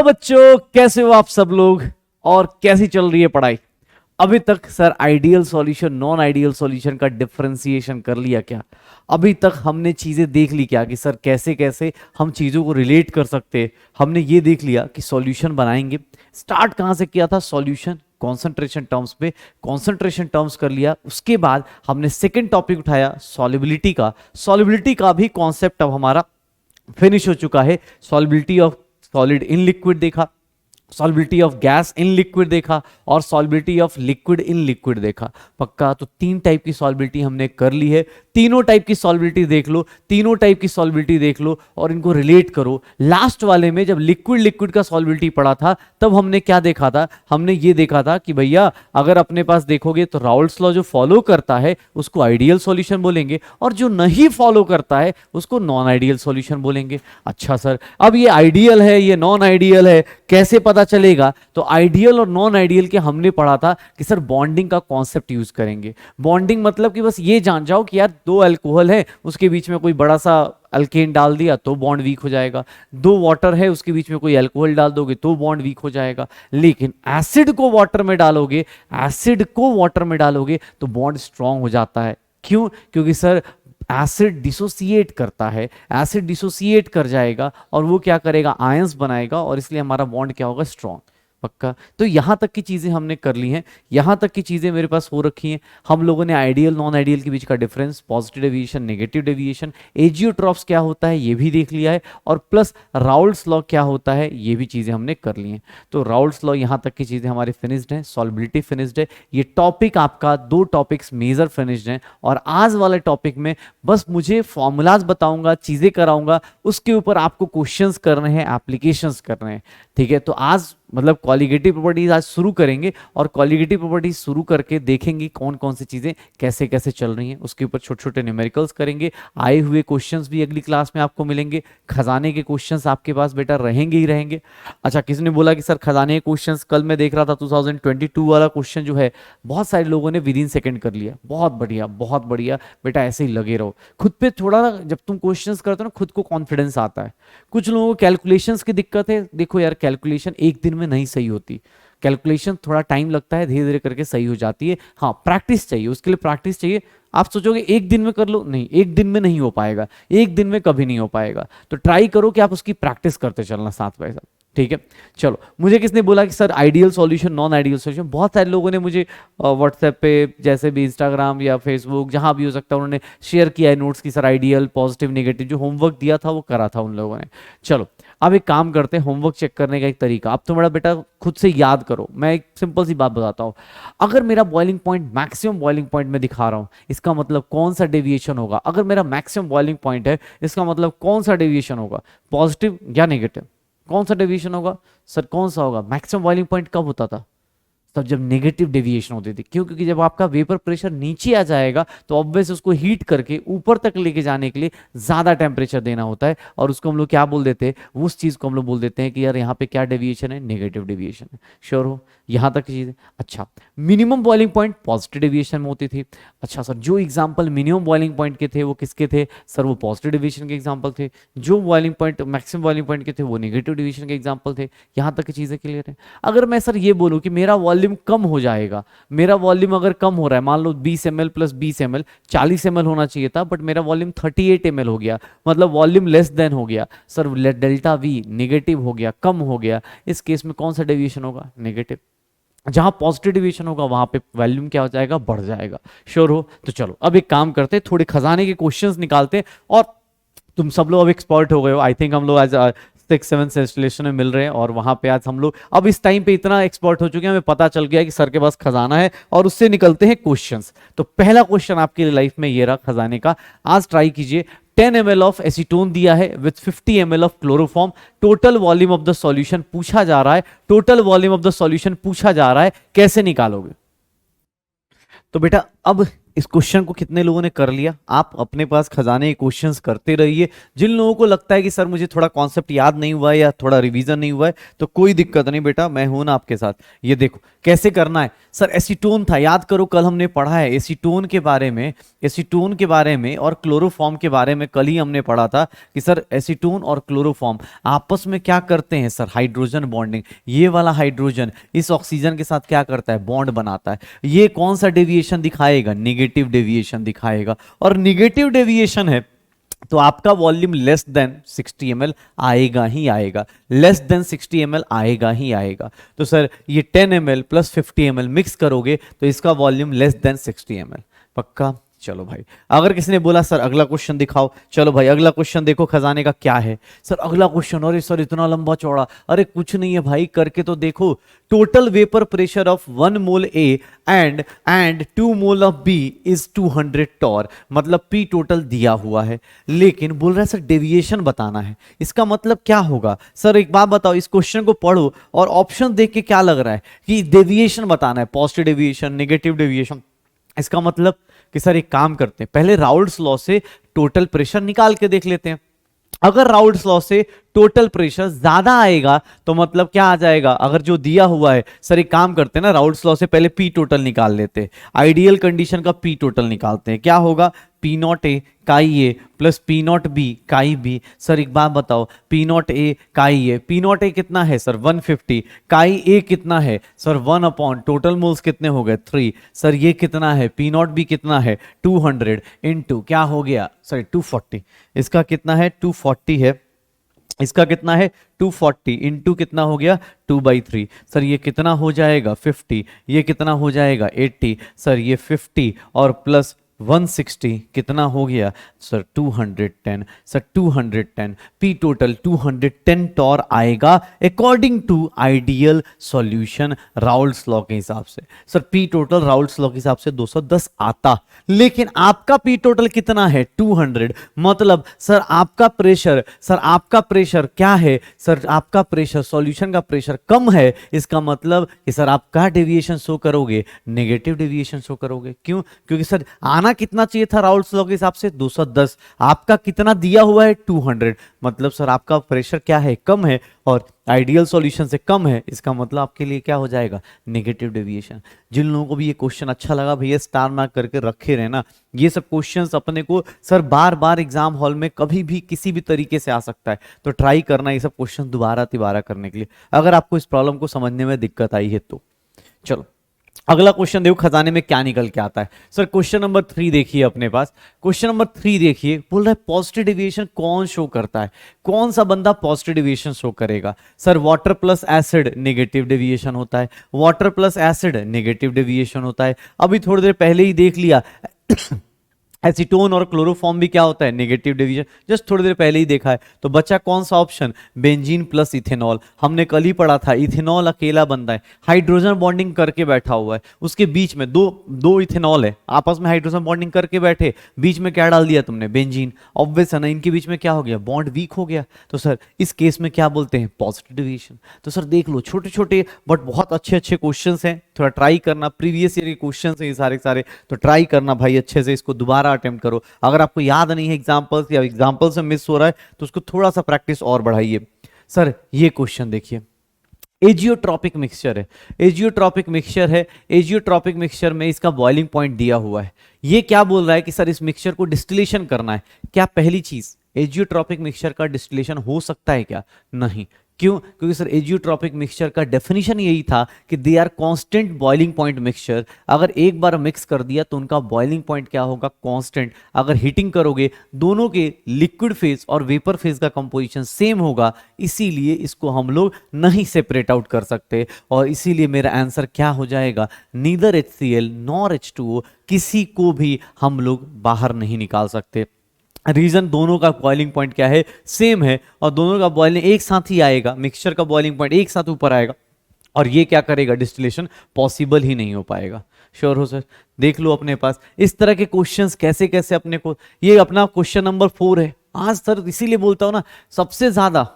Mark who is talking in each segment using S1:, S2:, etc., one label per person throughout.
S1: बच्चों, कैसे हो आप सब लोग और कैसी चल रही है पढ़ाई? अभी तक sir ideal solution non ideal solution का डिफरेंशिएशन कर लिया क्या? अभी तक हमने चीजें देख ली क्या कि सर कैसे कैसे हम चीजों को रिलेट कर सकते हैं? हमने ये देख लिया कि सॉल्यूशन बनाएंगे। स्टार्ट कहां से किया था? सॉल्यूशन कॉन्सेंट्रेशन टर्म्स पे, कॉन्सेंट्रेशन टर्म्स कर लिया। उसके बाद हमने सेकेंड टॉपिक उठाया सॉल्युबिलिटी का। सॉल्युबिलिटी का भी कॉन्सेप्ट अब हमारा फिनिश हो चुका है। Solubility of solid in liquid देखा, solubility of gas in liquid देखा और solubility of liquid in liquid देखा। पक्का? तो तीन टाइप की सॉल्युबिलिटी हमने कर ली है। तीनों टाइप की सॉल्युबिलिटी देख लो, तीनों टाइप की सॉल्युबिलिटी देख लो और इनको रिलेट करो। लास्ट वाले में जब लिक्विड लिक्विड का सॉल्युबिलिटी पढ़ा था तब हमने क्या देखा था? हमने ये देखा था कि भैया अगर अपने पास देखोगे तो राउल्ट्स लॉ जो फॉलो करता है उसको आइडियल सॉल्यूशन बोलेंगे और जो नहीं फॉलो करता है उसको नॉन आइडियल सॉल्यूशन बोलेंगे। अच्छा सर, अब ये आइडियल है ये नॉन आइडियल है, कैसे पता चलेगा? तो आइडियल और नॉन आइडियल के हमने पढ़ा था कि सर बॉन्डिंग का कॉन्सेप्ट यूज करेंगे। बॉन्डिंग मतलब कि बस ये जान जाओ कि यार दो अल्कोहल है, उसके बीच में कोई बड़ा सा अल्केन डाल दिया तो बॉन्ड वीक हो जाएगा। दो वाटर है, उसके बीच में कोई अल्कोहल डाल दोगे तो बॉन्ड वीक हो जाएगा। लेकिन एसिड को वाटर में डालोगे, एसिड को वाटर में डालोगे तो बॉन्ड स्ट्रांग हो जाता है। क्यों? क्योंकि सर एसिड डिसोसिएट करता है, एसिड डिसोसिएट कर जाएगा और वो क्या करेगा? आयंस बनाएगा और इसलिए हमारा बॉन्ड क्या होगा? स्ट्रांग। पक्का? तो यहां तक की चीजें हमने कर ली हैं, यहां तक की चीजें मेरे पास हो रखी हैं। हम लोगों ने आइडियल नॉन आइडियल के बीच का difference, positive deviation negative deviation, azeotropes क्या होता है ये भी देख लिया है और प्लस राउल्ट्स लॉ क्या होता है ये भी चीजें हमने कर ली हैं। तो राउल्ट्स लॉ यहां तक की चीजें हमारी फिनिश्ड हैं, सॉल्युबिलिटी फिनिश्ड है। ये टॉपिक आपका दो टॉपिक्स मेजर फिनिश्ड हैं और आज वाले टॉपिक में बस मुझे फॉर्मूलाज बताऊंगा, चीजें कराऊंगा, उसके ऊपर आपको क्वेश्चंस करने हैं, एप्लीकेशंस करने हैं। ठीक है? तो आज मतलब क्वालिटेटिव प्रॉपर्टीज आज शुरू करेंगे और क्वालिटेटिव प्रॉपर्टीज शुरू करके देखेंगे कौन कौन सी चीजें कैसे कैसे चल रही हैं। उसके ऊपर छोटे छोटे न्यूमेरिकल्स करेंगे। आए हुए क्वेश्चंस भी अगली क्लास में आपको मिलेंगे। खजाने के क्वेश्चंस आपके पास बेटा रहेंगे ही रहेंगे। अच्छा, किसी ने बोला कि सर खजाने के क्वेश्चंस, कल मैं देख रहा था 2022 वाला क्वेश्चन जो है बहुत सारे लोगों ने विद इन सेकेंड कर लिया। बहुत बढ़िया, बहुत बढ़िया बेटा, ऐसे ही लगे रहो। खुद पे थोड़ा ना, जब तुम क्वेश्चंस करते हो ना खुद को कॉन्फिडेंस आता है। कुछ लोगों को कैलकुलेशंस की दिक्कत है। देखो यार, कैलकुलेशन एक दिन में नहीं सही होती, कैलकुलेशन थोड़ा टाइम लगता है, धीरे धीरे करके सही हो जाती है। हाँ, प्रैक्टिस चाहिए, उसके लिए प्रैक्टिस चाहिए। आप सोचोगे एक दिन में कर लो, नहीं, एक दिन में नहीं हो पाएगा, एक दिन में कभी नहीं हो पाएगा। तो ट्राई करो कि आप उसकी प्रैक्टिस करते चलना साथ बाय साथ। ठीक है? चलो, मुझे किसने बोला कि sir ideal solution non ideal solution? बहुत सारे लोगों ने मुझे व्हाट्सएप पे, जैसे भी इंस्टाग्राम या फेसबुक जहां भी हो सकता है, उन्होंने शेयर किया है नोट्स की सर आइडियल पॉजिटिव नेगेटिव जो होमवर्क दिया था वो करा था उन लोगों ने। चलो, अब एक काम करते हैं, होमवर्क चेक करने का एक तरीका। अब तुम्हारा बेटा खुद से याद करो। मैं एक सिंपल सी बात बताता हूँ। अगर मेरा boiling point maximum boiling point में दिखा रहा हूँ, इसका मतलब कौन सा डेविएशन होगा? अगर मेरा मैक्सिमम बॉइलिंग पॉइंट है, इसका मतलब कौन सा डेविएशन होगा? पॉजिटिव या नेगेटिव? कौन सा डेविएशन होगा सर? कौन सा होगा? मैक्सिमम बॉइलिंग पॉइंट कब होता था? तब जब नेगेटिव डेविएशन होती थी। क्यों? क्योंकि जब आपका वेपर प्रेशर नीचे आ जाएगा तो ऑब्वियस उसको हीट करके ऊपर तक लेके जाने के लिए ज्यादा टेम्परेचर देना होता है और उसको हम लोग क्या बोल देते हैं? उस चीज को हम लोग बोल देते हैं कि यार यहाँ पे क्या डेविएशन है? नेगेटिव डेविएशन है। श्योर हो? यहां तक की चीज है। अच्छा, minimum boiling point positive deviation में होती थी। अच्छा सर, जो एग्जांपल मिनिमम बॉइलिंग पॉइंट के थे वो किसके थे? सर वो पॉजिटिव डेविएशन के एग्जांपल थे। जो boiling point maximum boiling point के थे वो नेगेटिव डेविएशन के एग्जांपल थे। यहां तक की चीजें क्लियर है। अगर मैं सर ये बोलूं कि मेरा वॉल्यूम कम हो जाएगा, मेरा वॉल्यूम अगर कम हो रहा है, मान लो 20 ml प्लस 20 ml, 40 ml होना चाहिए था, बट मेरा वॉल्यूम 38 ml हो गया, मतलब वॉल्यूम लेस देन हो गया। सर डेल्टा वी नेगेटिव हो गया, कम हो गया। इस केस में कौन सा डेविएशन होगा? नेगेटिव। जहां पॉजिटिव डेविएशन होगा वहां पे वॉल्यूम क्या हो जाएगा? बढ़ जाएगा। श्योर हो? तो चलो अब एक काम करते हैं, थोड़े खजाने के क्वेश्चंस निकालते हैं। और तुम सब लोग अब एक्सपर्ट हो गए हो। आई थिंक हम लोग आज 6-7 इंस्टॉलेशन में मिल रहे हैं और वहां पे आज हम लोग अब इस टाइम पे इतना एक्सपर्ट हो चुके हैं, हमें पता चल गया कि सर के पास खजाना है और उससे निकलते हैं क्वेश्चंस। तो पहला क्वेश्चन आपके लिए लाइफ में ये रहा खजाने का। आज ट्राई कीजिए। 10 ml ऑफ एसीटोन दिया है with 50 ml of chloroform. Total volume of the solution पूछा जा रहा है, total volume of the solution पूछा जा रहा है, कैसे निकालोगे? तो बेटा अब इस क्वेश्चन को कितने लोगों ने कर लिया? आप अपने पास खजाने के क्वेश्चंस करते रहिए। जिन लोगों को लगता है कि सर मुझे थोड़ा कॉन्सेप्ट याद नहीं हुआ है या थोड़ा रिवीजन नहीं हुआ है, तो कोई दिक्कत नहीं बेटा, मैं हूं ना आपके साथ। ये देखो कैसे करना है। सर एसीटोन था, याद करो कल हमने पढ़ा है एसीटोन के बारे में, एसीटोन के बारे में और क्लोरोफॉर्म के बारे में कल ही हमने पढ़ा था कि सर एसीटोन और क्लोरोफॉर्म आपस में क्या करते हैं सर, हाइड्रोजन बॉन्डिंग। ये वाला हाइड्रोजन इस ऑक्सीजन के साथ क्या करता है, बॉन्ड बनाता है। ये कौन सा डेविएशन दिखाएगा, निगेटिव डेविएशन दिखाएगा। और निगेटिव डेविएशन है तो आपका वॉल्यूम लेस देन 60 ml आएगा ही आएगा, लेस देन 60 ml आएगा ही आएगा। तो सर ये 10 ml प्लस 50 ml मिक्स करोगे तो इसका वॉल्यूम लेस देन 60 ml। पक्का? चलो भाई, अगर किसी ने बोला सर अगला क्वेश्चन दिखाओ, चलो भाई अगला क्वेश्चन देखो खजाने का क्या है। सर अगला क्वेश्चन, अरे सर इतना लंबा चौड़ा, अरे कुछ नहीं है भाई, करके तो देखो। Total vapour pressure of 1 mole A and 2 mole of B is 200 torr. मतलब पी टोटल दिया हुआ है, लेकिन बोल रहा है सर डेविएशन बताना है। इसका मतलब क्या होगा? सर एक बात बताओ, इस क्वेश्चन को पढ़ो और ऑप्शन देख के क्या लग रहा है कि डेविएशन बताना है, पॉजिटिव डेविएशन, नेगेटिव डेविएशन। इसका मतलब कि सर एक काम करते हैं, पहले राउल्ट्स लॉ से टोटल प्रेशर निकाल के देख लेते हैं। अगर राउल्ट्स लॉ से टोटल प्रेशर ज्यादा आएगा तो मतलब क्या आ जाएगा, अगर जो दिया हुआ है, सर एक काम करते हैं ना, राउल्ट्स लॉ से पहले पी टोटल निकाल लेते हैं। आइडियल कंडीशन का पी टोटल निकालते हैं, क्या होगा, पी नॉट ए काई ए प्लस पी नॉट बी काई बी। सर एक बात बताओ, पी नॉट ए काई ए, पी नॉट ए कितना है सर 150, काई ए कितना है सर 1 अपॉन टोटल मोल्स कितने हो गए 3। सर ये कितना है, पी नॉट बी कितना है 200 इंटू क्या हो गया सर 240। इसका कितना है 240 है, इसका कितना है 240 इंटू कितना हो गया 2/3। सर ये कितना हो जाएगा 50, ये कितना हो जाएगा 80। सर ये 50 और प्लस 160 कितना हो गया sir 210। Sir 210 P total 210 torr आएगा according to ideal solution Raoult's law के हिसाब से। Sir P total Raoult's law के हिसाब से 210 आता, लेकिन आपका पी टोटल कितना है 200। मतलब सर आपका प्रेशर क्या है सर, आपका प्रेशर सॉल्यूशन का प्रेशर कम है। इसका मतलब कि सर आप क्या डेविएशन शो करोगे, नेगेटिव डेविएशन शो करोगे। क्यों? क्योंकि सर आना कितना चाहिए था राउल्ट्स लॉ के हिसाब से 210, आपका कितना दिया हुआ है 200। मतलब सर आपका प्रेशर क्या है, कम है और आइडियल सॉल्यूशन से कम है। इसका मतलब आपके लिए क्या हो जाएगा, नेगेटिव डेविएशन। जिन लोगों को भी ये क्वेश्चन अच्छा लगा भैया स्टार मार्क करके रखे रहना। ये सब क्वेश्चंस अपने को सर बार बार एग्जाम हॉल में कभी भी किसी भी तरीके से आ सकता है, तो ट्राई करना ये सब क्वेश्चन दोबारा तिबारा करने के लिए, अगर आपको इस प्रॉब्लम को समझने में दिक्कत आई है तो। चलो अगला क्वेश्चन देखो खजाने में क्या निकल के आता है। सर क्वेश्चन नंबर 3 देखिए अपने पास, क्वेश्चन नंबर 3 देखिए, बोल रहा है पॉजिटिव डेविएशन कौन शो करता है, कौन सा बंदा पॉजिटिव डेविएशन शो करेगा। Sir water plus acid negative deviation होता है, water plus acid negative deviation होता है। अभी थोड़ी देर पहले ही देख लिया एसीटोन और क्लोरोफॉर्म भी क्या होता है, नेगेटिव डेविएशन, जस्ट थोड़ी देर पहले ही देखा है। तो बचा कौन सा ऑप्शन, बेंजीन प्लस इथेनॉल। हमने कल ही पढ़ा था इथेनॉल अकेला बंदा है, हाइड्रोजन बॉन्डिंग करके बैठा हुआ है, उसके बीच में दो इथेनॉल है, आपस में हाइड्रोजन बॉन्डिंग करके बैठे, बीच में क्या डाल दिया तुमने, बेंजीन। ऑब्वियस है ना, इनके बीच में क्या हो गया, बॉन्ड वीक हो गया। तो सर इस केस में क्या बोलते हैं, पॉजिटिव डेविएशन। तो सर देख लो छोटे छोटे बट बहुत अच्छे अच्छे क्वेश्चन हैं, थोड़ा ट्राई करना, प्रीवियस ईयर के क्वेश्चन है ये सारे सारे, तो ट्राई करना भाई अच्छे से, इसको दोबारा अटेम्प्ट करो। अगर आपको याद नहीं है एग्जांपल्स या एग्जांपल से मिस हो रहा है तो उसको थोड़ा सा प्रैक्टिस और बढ़ाइए। सर ये क्वेश्चन देखिए, एजियोट्रॉपिक मिक्सचर है, एजियोट्रॉपिक मिक्सचर है, एजियोट्रॉपिक मिक्सचर में इसका बॉइलिंग पॉइंट दिया हुआ है। ये क्या बोल रहा है कि सर इस मिक्सचर को डिस्टिलेशन करना है। क्या पहली चीज, एजियोट्रॉपिक मिक्सचर का डिस्टिलेशन हो सकता है क्या, नहीं। क्यों? क्योंकि सर एजियोट्रॉपिक मिक्सचर का डेफिनेशन यही था कि they are constant boiling point mixture. अगर एक बार मिक्स कर दिया तो उनका बॉइलिंग पॉइंट क्या होगा, कांस्टेंट। अगर हीटिंग करोगे दोनों के लिक्विड फेज और वेपर फेज का कंपोजिशन सेम होगा, इसीलिए इसको हम लोग नहीं सेपरेट आउट कर सकते। और इसीलिए मेरा आंसर क्या हो जाएगा, नीदर HCl नॉर H2O, किसी को भी हम लोग बाहर नहीं निकाल सकते। रीजन, दोनों का बॉइलिंग पॉइंट क्या है, सेम है, और दोनों का बॉइलिंग एक साथ ही आएगा, मिक्सचर का बॉइलिंग पॉइंट एक साथ ऊपर आएगा, और ये क्या करेगा, डिस्टिलेशन पॉसिबल ही नहीं हो पाएगा। श्योर हो सर? देख लो अपने पास इस तरह के क्वेश्चंस कैसे कैसे अपने को, ये अपना क्वेश्चन नंबर 4 है आज सर, इसीलिए बोलता हूं ना सबसे ज्यादा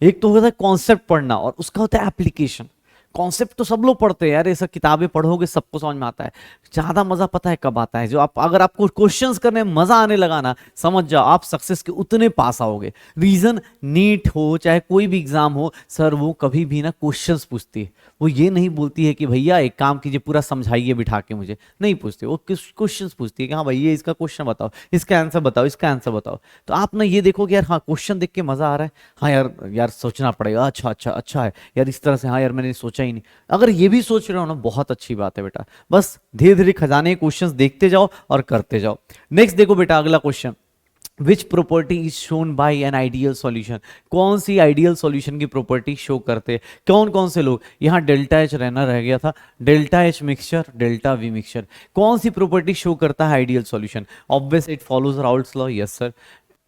S1: एक तो होता है कॉन्सेप्ट पढ़ना और उसका होता है एप्लीकेशन। कॉन्सेप्ट तो सब लोग पढ़ते हैं यार, ये सब किताबें पढ़ोगे सबको समझ में आता है। ज्यादा मजा पता है कब आता है, जो आप अगर आपको क्वेश्चंस करने में मजा आने लगा ना, समझ जाओ आप सक्सेस के उतने पास आओगे। रीजन नीट हो चाहे कोई भी एग्जाम हो सर, वो कभी भी ना क्वेश्चंस पूछती है, वो ये नहीं बोलती है कि भैया एक काम कीजिए पूरा समझाइए बिठा के, मुझे नहीं पूछती, वो क्वेश्चंस पूछती है कि हाँ भाई ये इसका क्वेश्चन बताओ, इसका आंसर बताओ, इसका आंसर बताओ। तो आप ना ये देखो कि यार हाँ क्वेश्चन देख के मजा आ रहा है, हाँ यार यार सोचना पड़ेगा, अच्छा अच्छा अच्छा है यार इस तरह से, हाँ यार मैंने सोचा ही नहीं। अगर ये भी सोच रहे हो ना बहुत अच्छी बात है बेटा, बस धीरे धीरे खजाने क्वेश्चंस देखते जाओ और करते जाओ। नेक्स्ट देखो बेटा अगला question, which property is shown by an ideal solution, कौन सी आइडियल सॉल्यूशन की प्रॉपर्टी शो करते, कौन कौन से लोग, यहाँ डेल्टा एच रहना रह गया था, delta H mixture delta V mixture, कौन सी प्रॉपर्टी शो करता है ideal solution, obvious it follows Raoult's law, yes sir.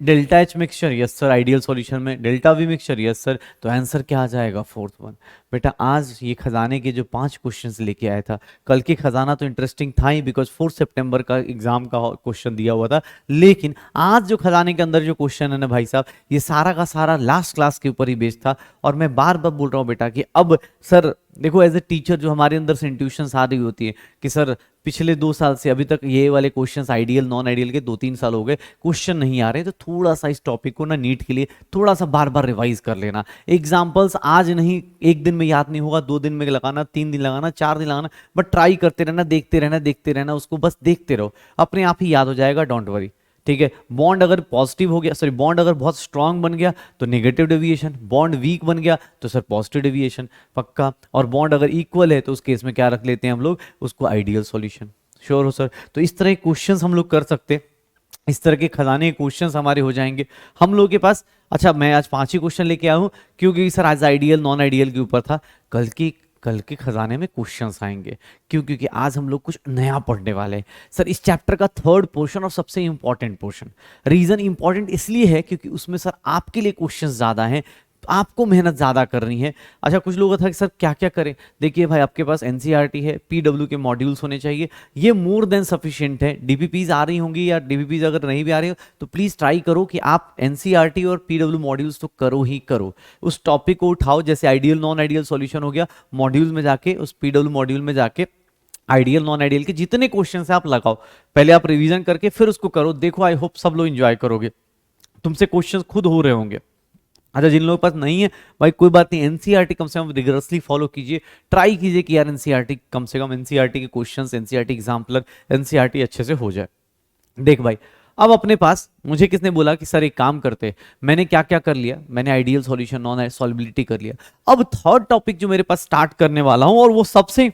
S1: Delta H mixture yes sir ideal solution में, delta V mixture yes sir, तो आंसर क्या आ जाएगा फोर्थ वन। बेटा आज ये खजाने के जो 5 क्वेश्चंस लेके आया था, कल के खजाना तो इंटरेस्टिंग था ही बिकॉज 4 सितंबर का एग्जाम का क्वेश्चन दिया हुआ था, लेकिन आज जो खजाने के अंदर जो क्वेश्चन है ना भाई साहब, ये सारा का सारा लास्ट क्लास के ऊपर ही बेस्ड था। और मैं बार बार बोल रहा हूँ बेटा कि अब सर देखो एज ए टीचर जो हमारे अंदर से इंट्यूशंस आ रही होती है कि सर पिछले 2 साल से अभी तक ये वाले क्वेश्चंस आइडियल नॉन आइडियल के 2-3 साल हो गए क्वेश्चन नहीं आ रहे, तो थोड़ा सा इस टॉपिक को ना नीट के लिए थोड़ा सा बार बार रिवाइज कर लेना। एग्जाम्पल्स आज नहीं, एक दिन में याद नहीं होगा, 2 दिन में लगाना, 3 दिन लगाना, 4 दिन लगाना, बट ट्राई करते रहना, देखते रहना, देखते रहना, उसको बस देखते रहो, अपने आप ही याद हो जाएगा, डोंट वरी। ठीक है, बॉन्ड अगर पॉजिटिव हो गया, सॉरी बॉन्ड अगर बहुत स्ट्रांग बन गया तो नेगेटिव डेविएशन, बॉन्ड वीक बन गया तो सर पॉजिटिव डेविएशन पक्का, और बॉन्ड अगर इक्वल है तो उस केस में क्या रख लेते हैं हम लोग, उसको आइडियल सॉल्यूशन। श्योर हो सर? तो इस तरह के क्वेश्चंस हम लोग कर सकते हैं, इस तरह के खजाने क्वेश्चंस हमारे हो जाएंगे हम लोगों के पास। अच्छा मैं आज 5 ही क्वेश्चन लेके आया हूँ क्योंकि सर आज आइडियल नॉन आइडियल के ऊपर था, कल के खजाने में क्वेश्चंस आएंगे, क्यों? क्योंकि आज हम लोग कुछ नया पढ़ने वाले हैं सर, इस चैप्टर का 3rd पोर्शन और सबसे इंपॉर्टेंट पोर्शन। रीजन इंपॉर्टेंट इसलिए है क्योंकि उसमें सर आपके लिए क्वेश्चंस ज्यादा हैं, आपको मेहनत ज्यादा करनी है। अच्छा कुछ लोगों का था कि सर क्या क्या करें, देखिए भाई आपके पास एनसीईआरटी है, पीडब्ल्यू के मॉड्यूल्स होने चाहिए, ये मोर देन सफिशिएंट है। डीपीपीज आ रही होंगी या डीपीपीज अगर नहीं भी आ रही हो तो प्लीज ट्राई करो कि आप एनसीईआरटी और पीडब्ल्यू मॉड्यूल्स तो करो ही करो, उस टॉपिक को उठाओ, जैसे आइडियल नॉन आइडियल सॉल्यूशन हो गया, मॉड्यूल में जाके उस पीडब्ल्यू मॉड्यूल में जाके आइडियल नॉन आइडियल के जितने क्वेश्चन है आप लगाओ, पहले आप रिवीजन करके फिर उसको करो, देखो आई होप सब लोग एंजॉय करोगे, तुमसे क्वेश्चंस खुद हो रहे होंगे। अच्छा जिन लोगों के पास नहीं है भाई कोई बात नहीं, एनसीईआरटी कम से कम रिगरसली फॉलो कीजिए, ट्राई कीजिए कि यार एनसीईआरटी कम से कम एनसीईआरटी के क्वेश्चंस, एनसीईआरटी एग्जाम्पलर, एनसीईआरटी अच्छे से हो जाए। देख भाई अब अपने पास मुझे किसने बोला कि सर एक काम करते, मैंने क्या क्या कर लिया, मैंने आइडियल सॉल्यूशन नॉन सॉल्युबिलिटी कर लिया, अब 3rd टॉपिक जो मेरे पास स्टार्ट करने वाला हूं और वो सबसे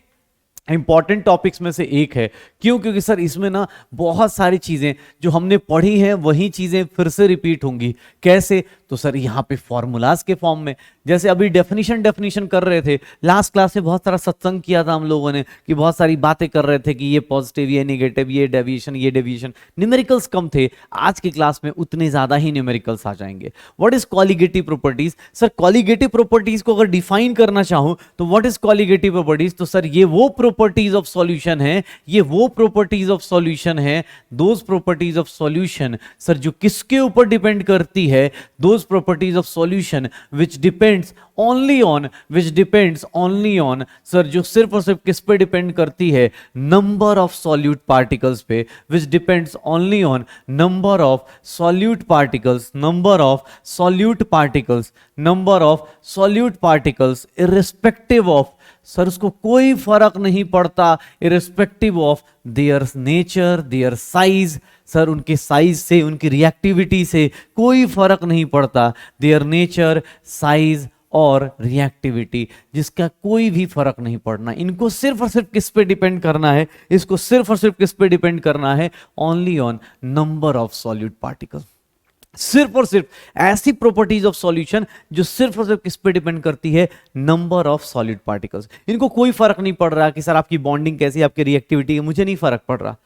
S1: इंपॉर्टेंट टॉपिक्स में से एक है। क्यों? क्योंकि सर इसमें ना बहुत सारी चीजें जो हमने पढ़ी हैं वही चीजें फिर से रिपीट होंगी। कैसे? तो सर यहाँ पे फॉर्मूलाज के फॉर्म में, जैसे अभी डेफिनेशन कर रहे थे, लास्ट क्लास में बहुत सारा सत्संग किया था हम लोगों ने कि बहुत सारी बातें कर रहे थे कि ये पॉजिटिव, ये नेगेटिव, ये डेविएशन, न्यूमेरिकल्स कम थे। आज की क्लास में उतने ज्यादा ही न्यूमेरिकल्स आ जाएंगे। What is colligative properties? Sir colligative properties को अगर डिफाइन करना चाहूं तो व्हाट इज कॉलिगेटिव प्रॉपर्टीज? तो सर ये वो प्रॉपर्टीज ऑफ सॉल्यूशन है, ये वो प्रॉपर्टीज ऑफ सॉल्यूशन है, those properties of solution sir जो किसके ऊपर डिपेंड करती है, those properties of solution which depends only on sir जो सिर्फ और सिर्फ किस पे डिपेंड करती है, नंबर ऑफ सॉल्यूट पार्टिकल्स पे, which depends only on number of solute particles, irrespective of, sir उसको कोई फर्क नहीं पड़ता, irrespective of their nature, their size, sir उनके साइज से, उनकी रिएक्टिविटी से कोई फर्क नहीं पड़ता, देयर नेचर, साइज और रिएक्टिविटी, जिसका कोई भी फर्क नहीं पड़ना। इनको सिर्फ और सिर्फ किस पे डिपेंड करना है, इसको सिर्फ और सिर्फ किस पे डिपेंड करना है, only on number of solute particles. सिर्फ और सिर्फ ऐसी प्रॉपर्टीज ऑफ सॉल्यूशन जो सिर्फ और सिर्फ किस पे डिपेंड करती है, नंबर ऑफ सॉलिड पार्टिकल्स। इनको कोई फर्क नहीं पड़ रहा कि सर आपकी बॉन्डिंग कैसी है, आपकी रिएक्टिविटी है, मुझे नहीं फर्क पड़ रहा।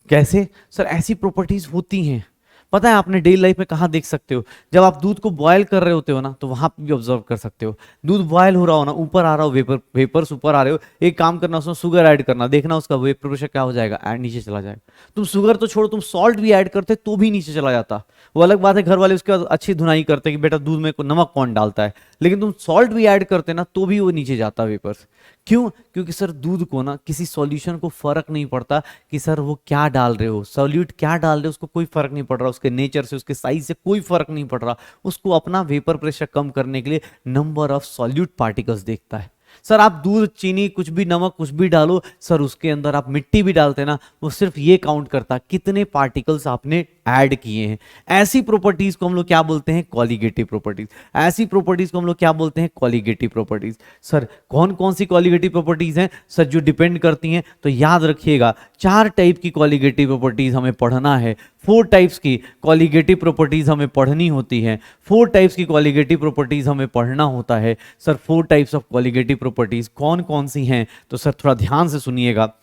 S1: कैसे? सर ऐसी प्रॉपर्टीज होती हैं, पता है आपने डेली लाइफ में कहाँ देख सकते हो, जब आप दूध को बॉयल कर रहे होते हो ना तो वहां पर भी ऑब्जर्व कर सकते हो, दूध बॉयल हो रहा हो ना, ऊपर आ रहा हो वेपर्स ऊपर आ रहे हो, एक काम करना उसमें शुगर ऐड करना, देखना उसका वेपर प्रेशर क्या हो जाएगा, नीचे चला जाएगा। तुम शुगर तो छोड़ो, तुम सॉल्ट भी ऐड करते तो भी नीचे चला जाता। वो अलग बात है घर वाले उसके बाद अच्छी धुनाई करते कि बेटा दूध में नमक कौन डालता है, लेकिन तुम सॉल्ट भी ऐड करते ना तो भी वो नीचे जाता वेपर्स। क्यों? क्योंकि सर दूध को ना किसी सॉल्यूशन को फर्क नहीं पड़ता कि सर वो क्या डाल रहे हो, सॉल्यूट क्या डाल रहे हो, उसको कोई फर्क नहीं पड़ रहा, उसके नेचर से उसके साइज से कोई फर्क नहीं पड़ रहा, उसको अपना वेपर प्रेशर कम करने के लिए नंबर ऑफ सॉल्यूट पार्टिकल्स देखता है। सर आप दूध, चीनी, कुछ भी, नमक कुछ भी डालो सर, उसके अंदर आप मिट्टी भी डालते ना, वो सिर्फ ये काउंट करता कितने पार्टिकल्स आपने ऐड किए हैं। ऐसी प्रॉपर्टीज को हम लोग क्या बोलते हैं? Colligative properties. ऐसी प्रॉपर्टीज को हम लोग क्या बोलते हैं? Colligative properties. सर कौन कौन सी कॉलिगेटिव प्रॉपर्टीज हैं सर जो डिपेंड करती हैं? तो याद रखिएगा 4 टाइप की कॉलिगेटिव प्रॉपर्टीज हमें पढ़ना है, 4 टाइप्स की कॉलिगेटिव प्रॉपर्टीज हमें पढ़नी होती हैं, 4 टाइप्स की कॉलिगेटिव प्रॉपर्टीज हमें पढ़ना होता है। Sir 4 types of colligative properties कौन कौन सी हैं? तो सर थोड़ा ध्यान से सुनिएगा।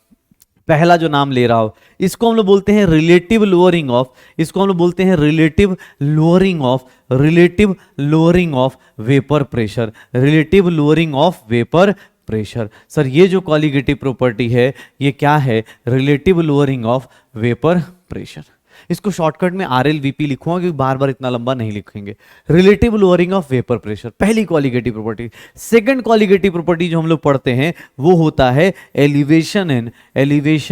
S1: पहला जो नाम ले रहा हो इसको हम लोग बोलते हैं रिलेटिव लोअरिंग ऑफ, इसको हम लोग बोलते हैं relative lowering of, relative lowering of vapour pressure, relative lowering of vapour pressure. Sir ये जो कॉलिगेटिव प्रॉपर्टी है ये क्या है? Relative lowering of vapour pressure. इसको शॉर्टकट में RLVP लिखूंगा क्योंकि बार बार इतना लंबा नहीं लिखेंगे। Relative lowering of vapour pressure पहली colligative property. Second colligative property जो हम लोग पढ़ते हैं वो होता है elevation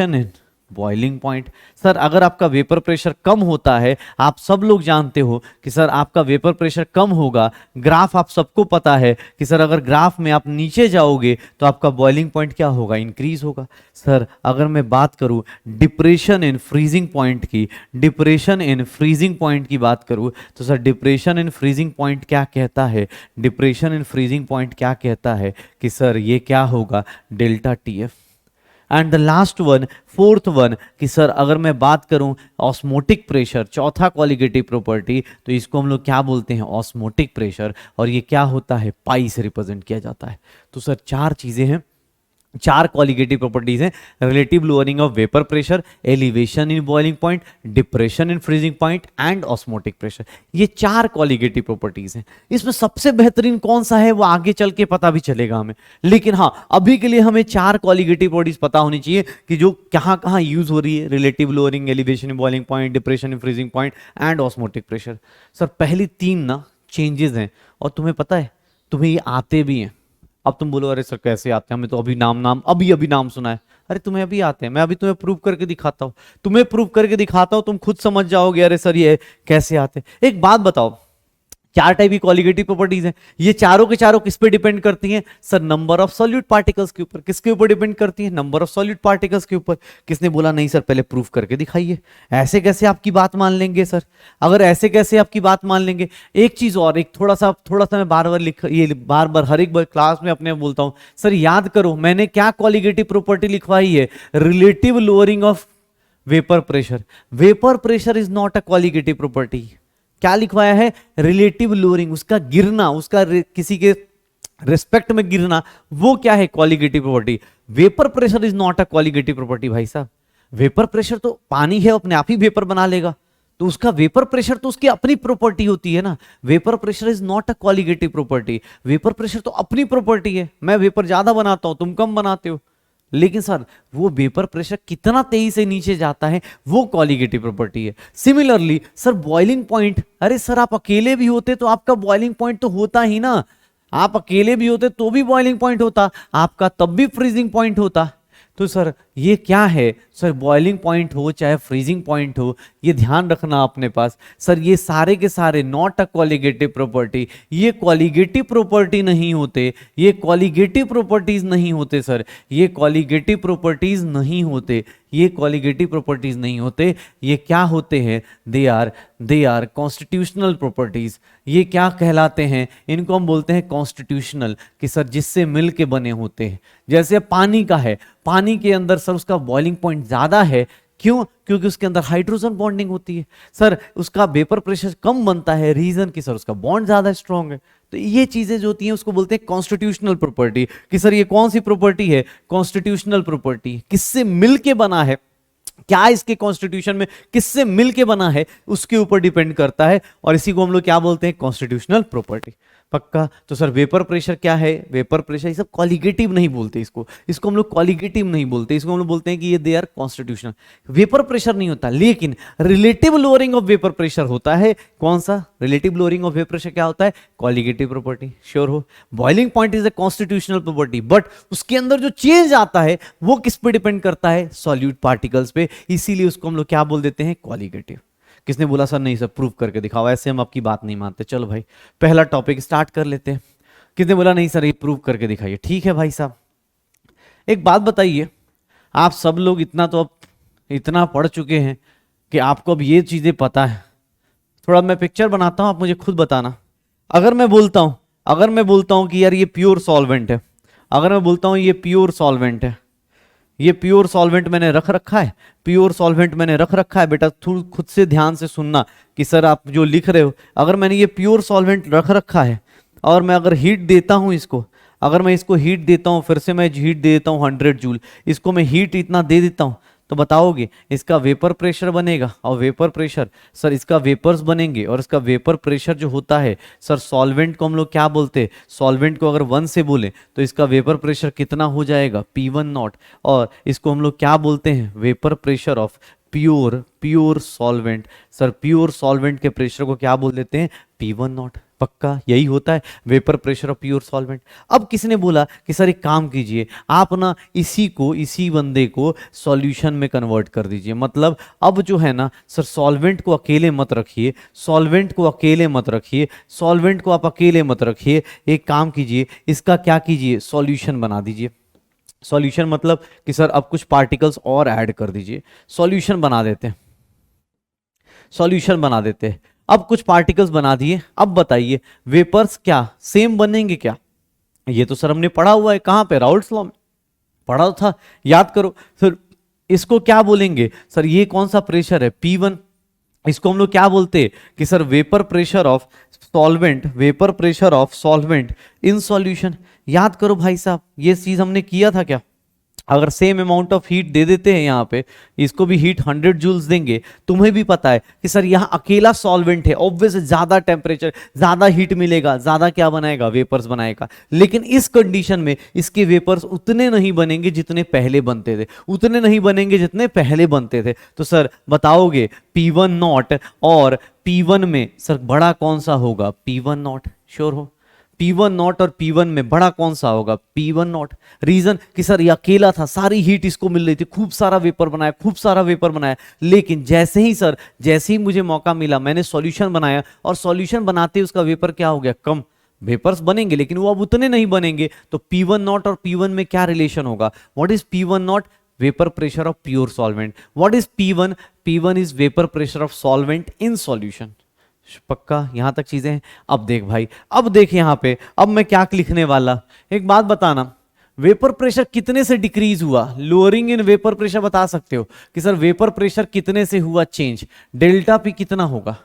S1: in boiling point. Sir अगर आपका वेपर प्रेशर कम होता है, आप सब लोग जानते हो कि सर आपका वेपर प्रेशर कम होगा, ग्राफ आप सबको पता है कि सर अगर ग्राफ में आप नीचे जाओगे तो आपका बॉइलिंग पॉइंट क्या होगा? इंक्रीज होगा। सर अगर मैं बात करूं डिप्रेशन इन फ्रीजिंग पॉइंट की, डिप्रेशन इन फ्रीजिंग पॉइंट की बात करूं तो sir depression in freezing point क्या कहता है? डिप्रेशन इन फ्रीजिंग पॉइंट क्या कहता है कि सर ये क्या होगा? Delta TF। And the last one, fourth one, कि सर अगर मैं बात करूं ऑस्मोटिक प्रेशर, चौथा कॉलिगेटिव प्रॉपर्टी, तो इसको हम लोग क्या बोलते हैं? Osmotic pressure. और ये क्या होता है? पाई से रिप्रेजेंट किया जाता है। तो सर 4 चीजें हैं, 4 कॉलिगेटिव प्रॉपर्टीज हैं, relative lowering of vapour pressure, elevation in boiling point, depression in freezing point and osmotic pressure. ये 4 कॉलिगेटिव प्रॉपर्टीज हैं। इसमें सबसे बेहतरीन कौन सा है वो आगे चल के पता भी चलेगा हमें, लेकिन हाँ अभी के लिए हमें 4 कॉलिगेटिव प्रॉपर्टीज पता होनी चाहिए कि जो कहाँ कहाँ यूज हो रही है। Relative lowering, elevation in boiling point, depression in freezing point and osmotic pressure. Sir पहली 3 ना चेंजेस हैं और तुम्हें पता है तुम्हें ये आते भी हैं। अब तुम बोलो अरे सर कैसे आते हैं, हमें तो अभी अभी नाम सुना है। अरे तुम्हें अभी आते हैं, मैं अभी तुम्हें प्रूव करके दिखाता हूं, तुम खुद समझ जाओगे अरे सर ये कैसे आते हैं। एक बात बताओ, 4 टाइप की कॉलिगेटिव प्रॉपर्टीज हैं, ये चारों के चारों किस पे डिपेंड करती हैं? Sir number of solute particles के ऊपर। किसके ऊपर डिपेंड करती है? नंबर ऑफ सॉल्यूट पार्टिकल्स के ऊपर। किसने बोला नहीं सर पहले प्रूफ करके दिखाइए, ऐसे कैसे आपकी बात मान लेंगे सर? अगर ऐसे कैसे आपकी बात मान लेंगे? एक चीज और, एक थोड़ा सा मैं बार बार हर एक बार क्लास में अपने बोलता हूं, सर याद करो मैंने क्या कॉलिगेटिव प्रॉपर्टी लिखवाई है? Relative lowering of vapour pressure. Vapour pressure is not a colligative property. क्या लिखवाया है? रिलेटिव लोअरिंग, उसका गिरना, उसका किसी के रिस्पेक्ट में गिरना, वो क्या है? Colligative property. Vapour pressure is not a colligative property भाई साहब। वेपर प्रेशर तो पानी है, अपने आप ही वेपर बना लेगा, तो उसका वेपर प्रेशर तो उसकी अपनी प्रॉपर्टी होती है ना। Vapour pressure is not a colligative property. Vapour pressure तो अपनी प्रॉपर्टी है, मैं वेपर ज्यादा बनाता हूं, तुम कम बनाते हो, लेकिन सर वो वेपर प्रेशर कितना तेजी से नीचे जाता है वो कॉलिगेटिव प्रॉपर्टी है। सिमिलरली सर बॉइलिंग पॉइंट, अरे सर आप अकेले भी होते तो आपका बॉइलिंग पॉइंट तो होता ही ना, आप अकेले भी होते तो भी बॉइलिंग पॉइंट होता, आपका तब भी फ्रीजिंग पॉइंट होता। तो सर ये क्या है? सर बॉइलिंग पॉइंट हो चाहे फ्रीजिंग पॉइंट हो, ये ध्यान रखना अपने पास। सर ये सारे के सारे नॉट अ कॉलिगेटिव प्रॉपर्टी, ये कॉलिगेटिव प्रॉपर्टी नहीं होते, ये कॉलिगेटिव प्रॉपर्टीज नहीं होते सर, ये कॉलिगेटिव प्रॉपर्टीज नहीं होते, ये कॉलिगेटिव प्रॉपर्टीज नहीं होते। ये क्या होते हैं? They are constitutional properties. ये क्या कहलाते हैं? इनको हम बोलते हैं कॉन्स्टिट्यूशनल, कि सर जिससे मिल के बने होते हैं। जैसे पानी का है, पानी के अंदर सर उसका बॉइलिंग पॉइंट ज्यादा है, क्यों? क्योंकि उसके अंदर हाइड्रोजन बॉन्डिंग होती है। सर उसका वेपर प्रेशर कम बनता है, रीजन कि सर उसका बॉन्ड ज्यादा स्ट्रॉन्ग है। तो ये चीजें जो होती हैं उसको बोलते हैं कॉन्स्टिट्यूशनल प्रॉपर्टी, कि सर ये कौन सी प्रॉपर्टी है? Constitutional property. किससे मिलके बना है, क्या इसके कॉन्स्टिट्यूशन में किससे मिलके बना है, उसके ऊपर डिपेंड करता है, और इसी को हम लोग क्या बोलते हैं? Constitutional property. पक्का। तो सर वेपर प्रेशर क्या है? वेपर प्रेशर, ये सब कॉलिगेटिव नहीं बोलते इसको, इसको हम लोग कॉलिगेटिव नहीं बोलते, इसको हम लोग बोलते हैं कि ये they are constitutional. Vapour pressure नहीं होता, लेकिन relative lowering of vapour pressure होता है। कौन सा relative lowering of vapour pressure क्या होता है? Colligative property. श्योर हो? Boiling point is a constitutional property, but उसके अंदर जो चेंज आता है वो किस पे डिपेंड करता है? सॉल्यूट पार्टिकल्स पे, इसीलिए उसको हम लोग क्या बोल देते हैं? कॉलिगेटिव। किसने बोला सर नहीं सर प्रूव करके दिखाओ, ऐसे हम आपकी बात नहीं मानते। चलो भाई पहला टॉपिक स्टार्ट कर लेते हैं। किसने बोला नहीं सर ये प्रूव करके दिखाइए? ठीक है भाई साहब, एक बात बताइए, आप सब लोग इतना तो अब इतना पढ़ चुके हैं कि आपको अब ये चीजें पता है। थोड़ा मैं पिक्चर बनाता हूं, आप मुझे खुद बताना। अगर मैं बोलता हूं कि यार ये प्योर सॉल्वेंट है, अगर मैं बोलता हूं ये प्योर सॉल्वेंट है, ये प्योर सॉल्वेंट मैंने रख रखा है, प्योर सॉल्वेंट मैंने रख रखा है। बेटा खुद से ध्यान से सुनना कि सर आप जो लिख रहे हो, अगर मैंने ये प्योर सॉल्वेंट रख रखा है और मैं अगर हीट देता हूं इसको, अगर मैं इसको हीट देता हूं, फिर से मैं हीट दे देता हूं 100 जूल, इसको मैं हीट इतना दे देता हूं, तो बताओगे इसका वेपर प्रेशर बनेगा। और वेपर प्रेशर सर इसका वेपर्स बनेंगे, और इसका वेपर प्रेशर जो होता है सर, सॉल्वेंट को हम लोग क्या बोलते हैं? सॉल्वेंट को अगर 1 से बोले तो इसका वेपर प्रेशर कितना हो जाएगा? P1 not. और इसको हम लोग क्या बोलते हैं? Vapour pressure of pure solvent. Sir pure solvent के प्रेशर को क्या बोल देते हैं? P1 not. पक्का यही होता है vapour pressure of pure solvent. अब किसने बोला कि सर एक काम कीजिए, आप ना इसी बंदे को सॉल्यूशन में कन्वर्ट कर दीजिए। मतलब अब जो है ना सर, सॉल्वेंट को अकेले मत रखिए, सॉल्वेंट को अकेले मत रखिए, सॉल्वेंट को आप अकेले मत रखिए। एक काम कीजिए, इसका क्या कीजिए? सॉल्यूशन बना दीजिए। सॉल्यूशन मतलब कि सर अब कुछ पार्टिकल्स और ऐड कर दीजिए। सॉल्यूशन बना देते हैं, सॉल्यूशन बना देते हैं। अब कुछ पार्टिकल्स बना दिए, अब बताइए वेपर्स क्या सेम बनेंगे क्या? ये तो सर हमने पढ़ा हुआ है, कहां पे? राउल्ट्स लॉ में पढ़ा था, याद करो। सर इसको क्या बोलेंगे? सर ये कौन सा प्रेशर है? P1। इसको हम लोग क्या बोलते हैं कि sir vapour pressure of solvent, vapour pressure of solvent in solution. याद करो भाई साहब, ये चीज हमने किया था क्या? अगर सेम अमाउंट ऑफ हीट दे देते हैं यहाँ पे, इसको भी हीट 100 जूल्स देंगे, तुम्हें भी पता है कि सर यहाँ अकेला सॉल्वेंट है, ऑब्वियस ज्यादा टेम्परेचर, ज्यादा हीट मिलेगा, ज्यादा क्या बनाएगा? वेपर्स बनाएगा। लेकिन इस कंडीशन में इसके वेपर्स उतने नहीं बनेंगे जितने पहले बनते थे, उतने नहीं बनेंगे जितने पहले बनते थे। तो सर बताओगे P1 नॉट और P1 में सर बड़ा कौन सा होगा? P1 not. श्योर हो? P1 नॉट और P1 में बड़ा कौन सा होगा? P1 not. रीजन कि सर ये अकेला था, सारी हीट इसको मिल रही थी, खूब सारा वेपर बनाया, खूब सारा वेपर बनाया। लेकिन जैसे ही मुझे मौका मिला, मैंने सॉल्यूशन बनाया, और सॉल्यूशन बनाते ही उसका वेपर क्या हो गया? कम। वेपर्स बनेंगे लेकिन वो अब उतने नहीं बनेंगे। तो P1 नॉट और P1 में क्या रिलेशन होगा? What is P1 not? Vapour pressure of pure solvent. What is P1? P1 is vapour pressure of solvent in solution. पक्का यहां तक चीजें हैं? अब देख भाई, अब देख यहां पे, अब मैं क्या लिखने वाला, एक बात बताना, वेपर प्रेशर कितने से डिक्रीज हुआ? लोअरिंग इन वेपर प्रेशर बता सकते हो कि सर वेपर प्रेशर कितने से हुआ चेंज? डेल्टा पी कितना होगा?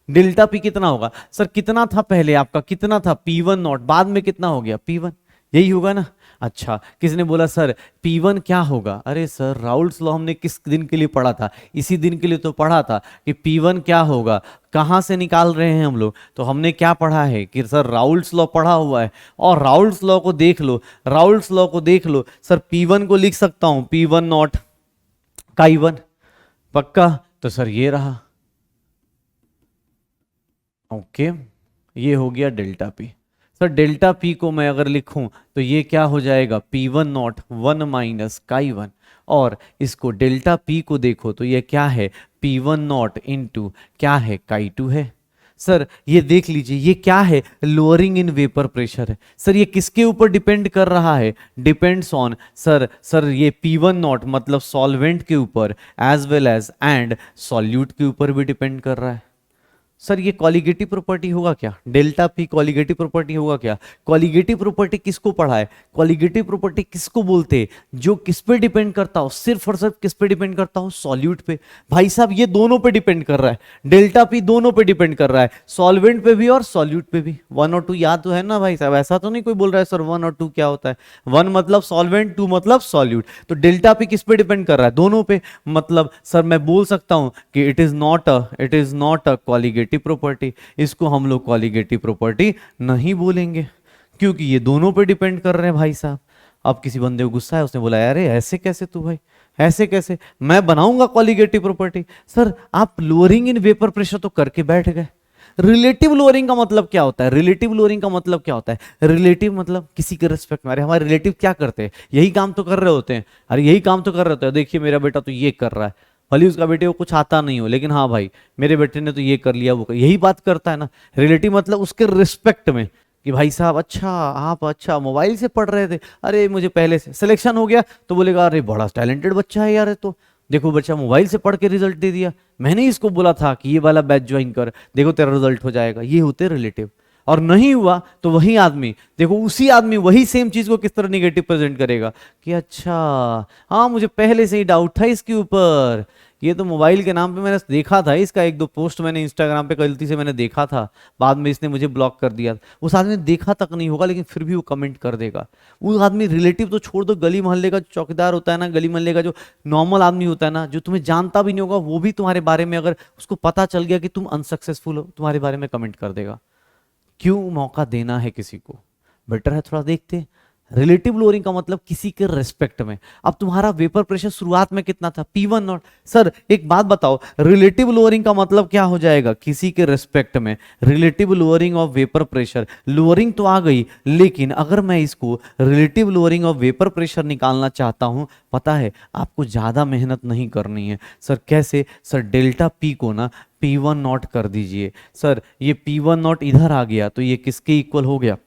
S1: डेल्टा पी कितना होगा? सर कितना था पहले आपका? कितना था? P1 नॉट, बाद में कितना हो गया? P1। यही होगा ना? अच्छा, किसने बोला सर P1 क्या होगा? अरे सर राउल्ट्स लॉ हमने किस दिन के लिए पढ़ा था? इसी दिन के लिए तो पढ़ा था कि P1 क्या होगा। कहां से निकाल रहे हैं हम लोग? तो हमने क्या पढ़ा है कि सर राउल्ट्स लॉ पढ़ा हुआ है, और राउल्ट्स लॉ को देख लो, राउल्ट्स लॉ को देख लो। सर P1 को लिख सकता हूं P1 नॉट Chi1। पक्का? तो सर ये रहा, ओके, ये हो गया delta P. Sir delta P को मैं अगर लिखूं तो ये क्या हो जाएगा? P1 not 1 minus Chi1। और इसको डेल्टा पी को देखो तो ये क्या है? P1 नॉट इंटू क्या है? Chi2 है। सर ये देख लीजिए, ये क्या है? लोअरिंग इन वेपर प्रेशर है। सर ये किसके ऊपर डिपेंड कर रहा है? डिपेंड्स ऑन सर ये P1 नॉट मतलब सॉल्वेंट के ऊपर, as well as and solute के ऊपर भी डिपेंड कर रहा है। सर ये कॉलिगेटिव प्रॉपर्टी होगा क्या? डेल्टा पी कॉलिगेटिव प्रॉपर्टी होगा क्या? कॉलिगेटिव प्रॉपर्टी किसको पढ़ा है? कॉलिगेटिव प्रॉपर्टी किसको बोलते हैं? जो किस पे डिपेंड करता हो? सिर्फ और सिर्फ किस पे डिपेंड करता हो? सॉल्यूट पे। भाई साहब ये दोनों पे डिपेंड कर रहा है, डेल्टा पी दोनों पे डिपेंड कर रहा है, सॉल्वेंट पे भी और सॉल्यूट पे भी। 1 और 2 याद तो है ना भाई साहब? ऐसा तो नहीं कोई बोल रहा है सर 1 और 2 क्या होता है? 1 मतलब सॉल्वेंट, 2 मतलब सॉल्यूट। तो डेल्टा पी किस पे डिपेंड कर रहा है? दोनों पे। मतलब सर मैं बोल सकता हूं कि it is not a colligative colligative property, इसको हम लोग कॉलीगेटिव प्रॉपर्टी नहीं बोलेंगे क्योंकि ये दोनों पे डिपेंड कर रहे हैं भाई साहब। अब किसी बंदे को गुस्सा है, उसने बोला अरे ऐसे कैसे तू भाई, ऐसे कैसे मैं बनाऊंगा कॉलीगेटिव प्रॉपर्टी। सर आप लोअरिंग इन वेपर प्रेशर तो करके बैठ गए। रिलेटिव लोअरिंग का मतलब क्या होता है? रिलेटिव लोअरिंग का मतलब क्या होता है? रिलेटिव मतलब किसी के रिस्पेक्ट में। अरे हमारे रिलेटिव क्या करते हैं? यही काम तो कर रहे होते हैं। अरे यही काम तो कर रहे होते हैं, देखिए मेरा बेटा तो ये कर रहा है, भले उसका बेटे को कुछ आता नहीं हो, लेकिन हाँ भाई मेरे बेटे ने तो ये कर लिया, वो यही बात करता है ना। रिलेटिव मतलब उसके रिस्पेक्ट में कि भाई साहब अच्छा आप अच्छा मोबाइल से पढ़ रहे थे, अरे मुझे पहले से सिलेक्शन हो गया तो बोलेगा अरे बड़ा टैलेंटेड बच्चा है यार, ये तो देखो बच्चा मोबाइल से पढ़ के रिजल्ट दे दिया, मैंने इसको बोला था कि ये वाला बैच ज्वाइन कर, देखो तेरा रिजल्ट हो जाएगा। ये होते रिलेटिव। और नहीं हुआ तो वही आदमी, देखो उसी आदमी वही सेम चीज को किस तरह निगेटिव प्रेजेंट करेगा कि अच्छा हाँ मुझे पहले से ही डाउट था इसके ऊपर, ये तो मोबाइल के नाम पे मैंने देखा था, इसका एक दो पोस्ट मैंने इंस्टाग्राम पे गलती से मैंने देखा था, बाद में इसने मुझे ब्लॉक कर दिया। उस आदमी ने देखा तक नहीं होगा लेकिन फिर भी वो कमेंट कर देगा। वो आदमी रिलेटिव तो छोड़ दो, गली मोहल्ले का चौकीदार होता है ना, गली मोहल्ले का जो नॉर्मल आदमी होता है ना, जो तुम्हें जानता भी नहीं होगा, वो भी तुम्हारे बारे में अगर उसको पता चल गया कि तुम अनसक्सेसफुल हो, तुम्हारे बारे में कमेंट कर देगा। क्यों मौका देना है किसी को? बेटर है थोड़ा देखते हैं। रिलेटिव लोअरिंग का मतलब किसी के रेस्पेक्ट में। अब तुम्हारा वेपर प्रेशर शुरुआत में कितना था? P1 not. सर एक बात बताओ, रिलेटिव लोअरिंग का मतलब क्या हो जाएगा? किसी के रेस्पेक्ट में। Relative lowering of vapour pressure, lowering तो आ गई, लेकिन अगर मैं इसको relative lowering of vapour pressure निकालना चाहता हूं, पता है आपको ज्यादा मेहनत नहीं करनी है। सर कैसे? सर डेल्टा P को ना P1 नॉट कर दीजिए। सर ये P1 नॉट इधर आ गया तो ये किसके इक्वल हो गया?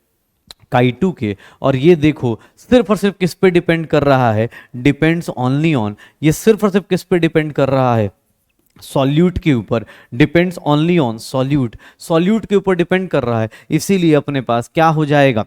S1: Chi2 के। और ये देखो सिर्फ और सिर्फ किस पे डिपेंड कर रहा है? डिपेंड्स ओनली ऑन, ये सिर्फ और सिर्फ किस पे डिपेंड कर रहा है? सॉल्यूट के ऊपर। Depends only on solute, solute के ऊपर डिपेंड कर रहा है, इसीलिए अपने पास क्या हो जाएगा?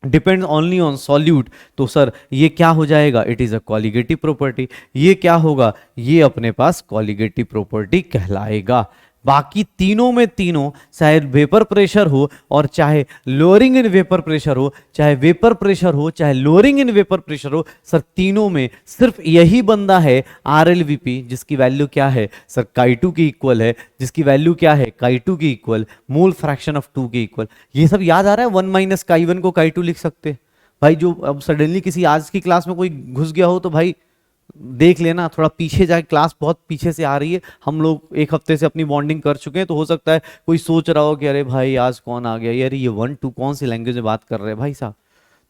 S1: Depends only on solute. तो सर ये क्या हो जाएगा? It is a colligative property. ये क्या होगा? ये अपने पास कॉलीगेटिव प्रॉपर्टी कहलाएगा। बाकी तीनों में तीनों, चाहे वेपर प्रेशर हो और चाहे लोअरिंग इन वेपर प्रेशर हो, चाहे वेपर प्रेशर हो चाहे लोअरिंग इन वेपर प्रेशर हो, सर तीनों में सिर्फ यही बंदा है RLVP, जिसकी वैल्यू क्या है? सर Chi2 की इक्वल है, जिसकी वैल्यू क्या है? Chi2 की इक्वल, मोल फ्रैक्शन ऑफ 2 के इक्वल। ये सब याद आ रहा है? 1 माइनस Chi1 को Chi2 लिख सकते भाई। जो अब सडनली किसी आज की क्लास में कोई घुस गया हो तो भाई देख लेना, थोड़ा पीछे जाए, क्लास बहुत पीछे से आ रही है, हम लोग एक हफ्ते से अपनी बॉन्डिंग कर चुके हैं, तो हो सकता है कोई सोच रहा हो कि अरे भाई आज कौन आ गया यार, ये 1-2 कौन सी लैंग्वेज में बात कर रहे हैं भाई साहब,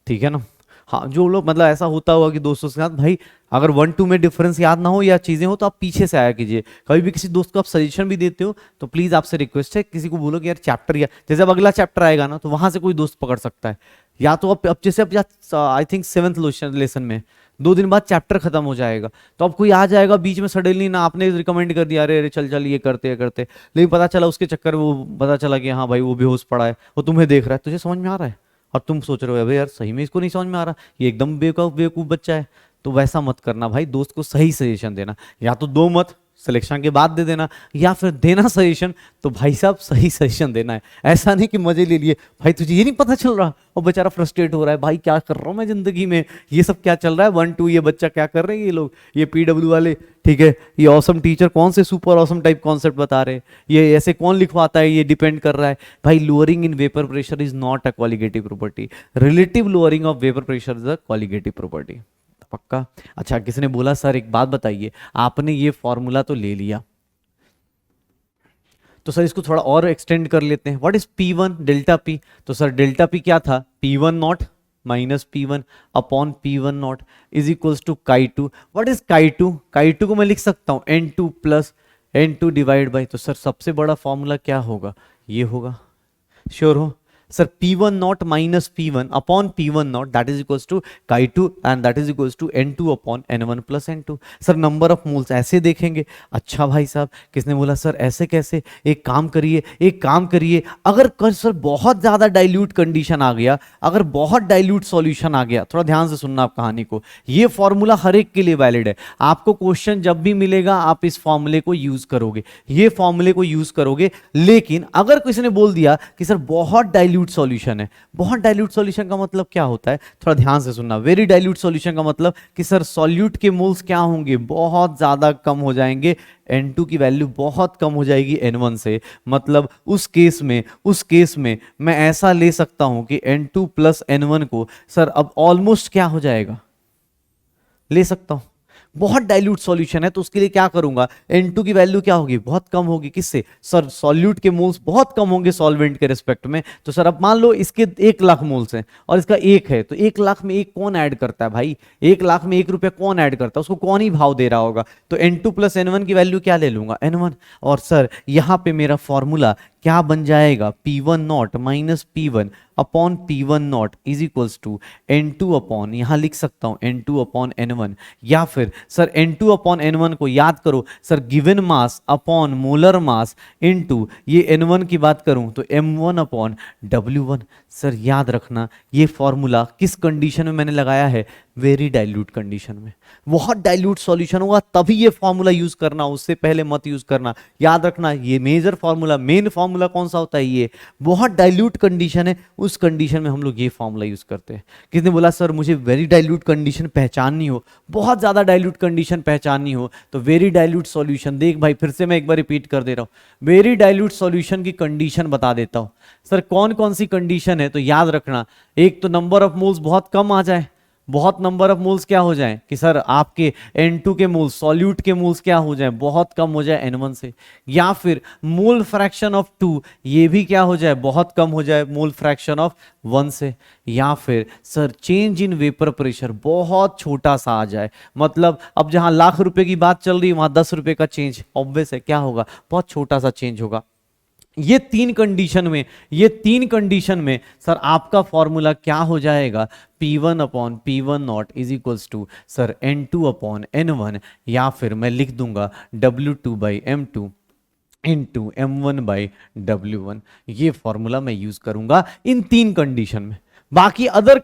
S1: ठीक है ना। हाँ जो लोग मतलब ऐसा होता होगा कि दोस्तों के साथ भाई अगर 1-2 में डिफरेंस याद ना हो या चीजें हो तो आप पीछे से आया कीजिए। कभी भी किसी दोस्त को आप सजेशन भी देते हो तो प्लीज आपसे रिक्वेस्ट है, किसी को बोलो कि यार चैप्टर, या जैसे अब अगला चैप्टर आएगा ना तो वहां से कोई दोस्त पकड़ सकता है, या तो अब जैसे अब आई थिंक 7th लेसन में 2 दिन बाद चैप्टर खत्म हो जाएगा, तो अब कोई आ जाएगा बीच में सडनली ना, आपने रिकमेंड कर दिया अरे अरे चल चल ये करते करते, लेकिन पता चला उसके चक्कर में वो पता चला कि हाँ भाई वो बेहोश पड़ा है, वो तुम्हें देख रहा है, तुझे समझ में आ रहा है और तुम सोच रहे हो अबे यार सही में इसको नहीं समझ में आ रहा, ये एकदम बेवकूफ बच्चा है। तो वैसा मत करना भाई, दोस्त को सही सजेशन देना, या तो दो मत सिलेक्शन के बाद दे देना, या फिर देना सजेशन तो भाई साहब सही सजेशन देना है। ऐसा नहीं कि मजे ले लिए, भाई तुझे ये नहीं पता चल रहा और बेचारा फ्रस्ट्रेट हो रहा है, भाई क्या कर रहा हूँ मैं जिंदगी में, ये सब क्या चल रहा है, 1-2 ये बच्चा क्या कर रहे हैं ये लोग, ये PW वाले, ठीक है, ये ऑसम टीचर कौन से सुपर ऑसम टाइप कॉन्सेप्ट बता रहे हैं, ये ऐसे कौन लिखवाता है, ये डिपेंड कर रहा है। भाई lowering in vapour pressure is not a colligative property, relative lowering of vapour pressure is a colligative property. पक्का? अच्छा किसी ने बोला सर एक बात बताइए, आपने ये फॉर्मूला तो ले लिया, तो सर इसको थोड़ा और एक्सटेंड कर लेते हैं, what is P1 delta P? तो सर डेल्टा P क्या था? P1 not minus P1 upon P1 not is equals to Chi2। What is Chi2? Chi2 को मैं लिख सकता हूं N2 plus N2 divide by, तो सर सबसे बड़ा फॉर्मूला क्या होगा? ये होगा, श्योर हो sir? P1 not minus P1 upon P1 not that is equals to Chi2 and that is equals to N2 upon N1 plus N2। Sir number of moles ऐसे देखेंगे। अच्छा भाई साहब किसने बोला सर ऐसे कैसे? एक काम करिए, अगर सर बहुत ज्यादा डाइल्यूट कंडीशन आ गया, अगर बहुत डाइल्यूट सॉल्यूशन आ गया, थोड़ा ध्यान से सुनना आप कहानी को, ये फॉर्मूला हर एक के लिए वैलिड है। आपको क्वेश्चन जब भी मिलेगा आप इस फॉर्मूले को यूज करोगे, ये फॉर्मूले को यूज करोगे, लेकिन अगर किसी ने बोल दिया कि सर बहुत डाइल्यूट डाइल्यूट सॉल्यूशन है। बहुत डाइल्यूट सॉल्यूशन का मतलब क्या होता है, थोड़ा ध्यान से सुनना। वेरी डाइल्यूट सॉल्यूशन का मतलब कि सर सॉल्यूट के मोल्स क्या होंगे, बहुत ज़्यादा कम हो जाएंगे, N2 की वैल्यू बहुत कम हो जाएगी N1 से। मतलब उस केस में मैं ऐसा ले सकता हूं कि N2 प्लस N1 को सर अब ऑलमोस्ट क्या हो जाएगा, ले सकता हूं। बहुत डाइल्यूट सॉल्यूशन है तो उसके लिए क्या करूंगा, N2 की वैल्यू क्या होगी, बहुत कम होगी। किससे, सर सॉल्यूट के मोल्स बहुत कम होंगे सॉल्वेंट के रिस्पेक्ट में। तो सर अब मान लो इसके 1,00,000 मोल्स हैं और इसका 1 है, तो 1,00,000 में 1 कौन ऐड करता है भाई, 1,00,000 में 1 रुपया कौन ऐड करता है, उसको कौन ही भाव दे रहा होगा। तो N2 प्लस N1 की वैल्यू क्या ले लूंगा, N1। और सर यहां पे मेरा फॉर्मूला क्या बन जाएगा, P1 not minus P1 upon P1 not is equals to N2 upon, यहां लिख सकता हूं N2 अपॉन N1, या फिर सर N2 अपॉन N1 को याद करो sir given mass upon molar mass into ये N1 की बात करूं तो M1 अपॉन W1। सर याद रखना ये फॉर्मूला किस कंडीशन में मैंने लगाया है, वेरी डाइल्यूट कंडीशन में। बहुत डाइल्यूट सॉल्यूशन होगा तभी ये फॉर्मूला यूज करना, उससे पहले मत यूज करना। याद रखना ये मेजर फॉर्मूला, मेन फॉर्मूला कौन सा होता है, ये बहुत डाइल्यूट कंडीशन है, उस कंडीशन में हम लोग ये फॉर्मूला यूज करते हैं। किसने बोला सर मुझे वेरी डाइल्यूट कंडीशन पहचाननी हो, बहुत ज्यादा डाइल्यूट कंडीशन पहचाननी हो, तो वेरी डाइल्यूट सॉल्यूशन देख भाई, फिर से मैं एक बार रिपीट कर दे रहा हूं, वेरी डाइल्यूट सॉल्यूशन की कंडीशन बता देता हूं। सर कौन कौन सी कंडीशन है, तो याद रखना, एक तो नंबर ऑफ मोल्स बहुत कम आ जाए, बहुत नंबर ऑफ मोल्स क्या हो जाएं कि सर आपके N2 के मोल्स, सॉल्यूट के मोल्स क्या हो जाएं, बहुत कम हो जाए N1 से, या फिर मोल फ्रैक्शन ऑफ 2 ये भी क्या हो जाए, बहुत कम हो जाए मोल फ्रैक्शन ऑफ 1 से, या फिर sir change in vapour pressure बहुत छोटा सा आ जाए। मतलब अब जहां लाख रुपए की बात चल रही है वहां 10 रुपए का चेंज, ऑब्वियस है क्या होगा, बहुत छोटा सा चेंज होगा। ये तीन कंडीशन में सर आपका फॉर्मूला क्या हो जाएगा, P1 upon P1 not is equals to sir N2 upon N1, या फिर मैं लिख दूंगा W2 by M2 into M1 by W1। ये फॉर्मूला मैं यूज करूंगा इन तीन कंडीशन में। बाकी अदर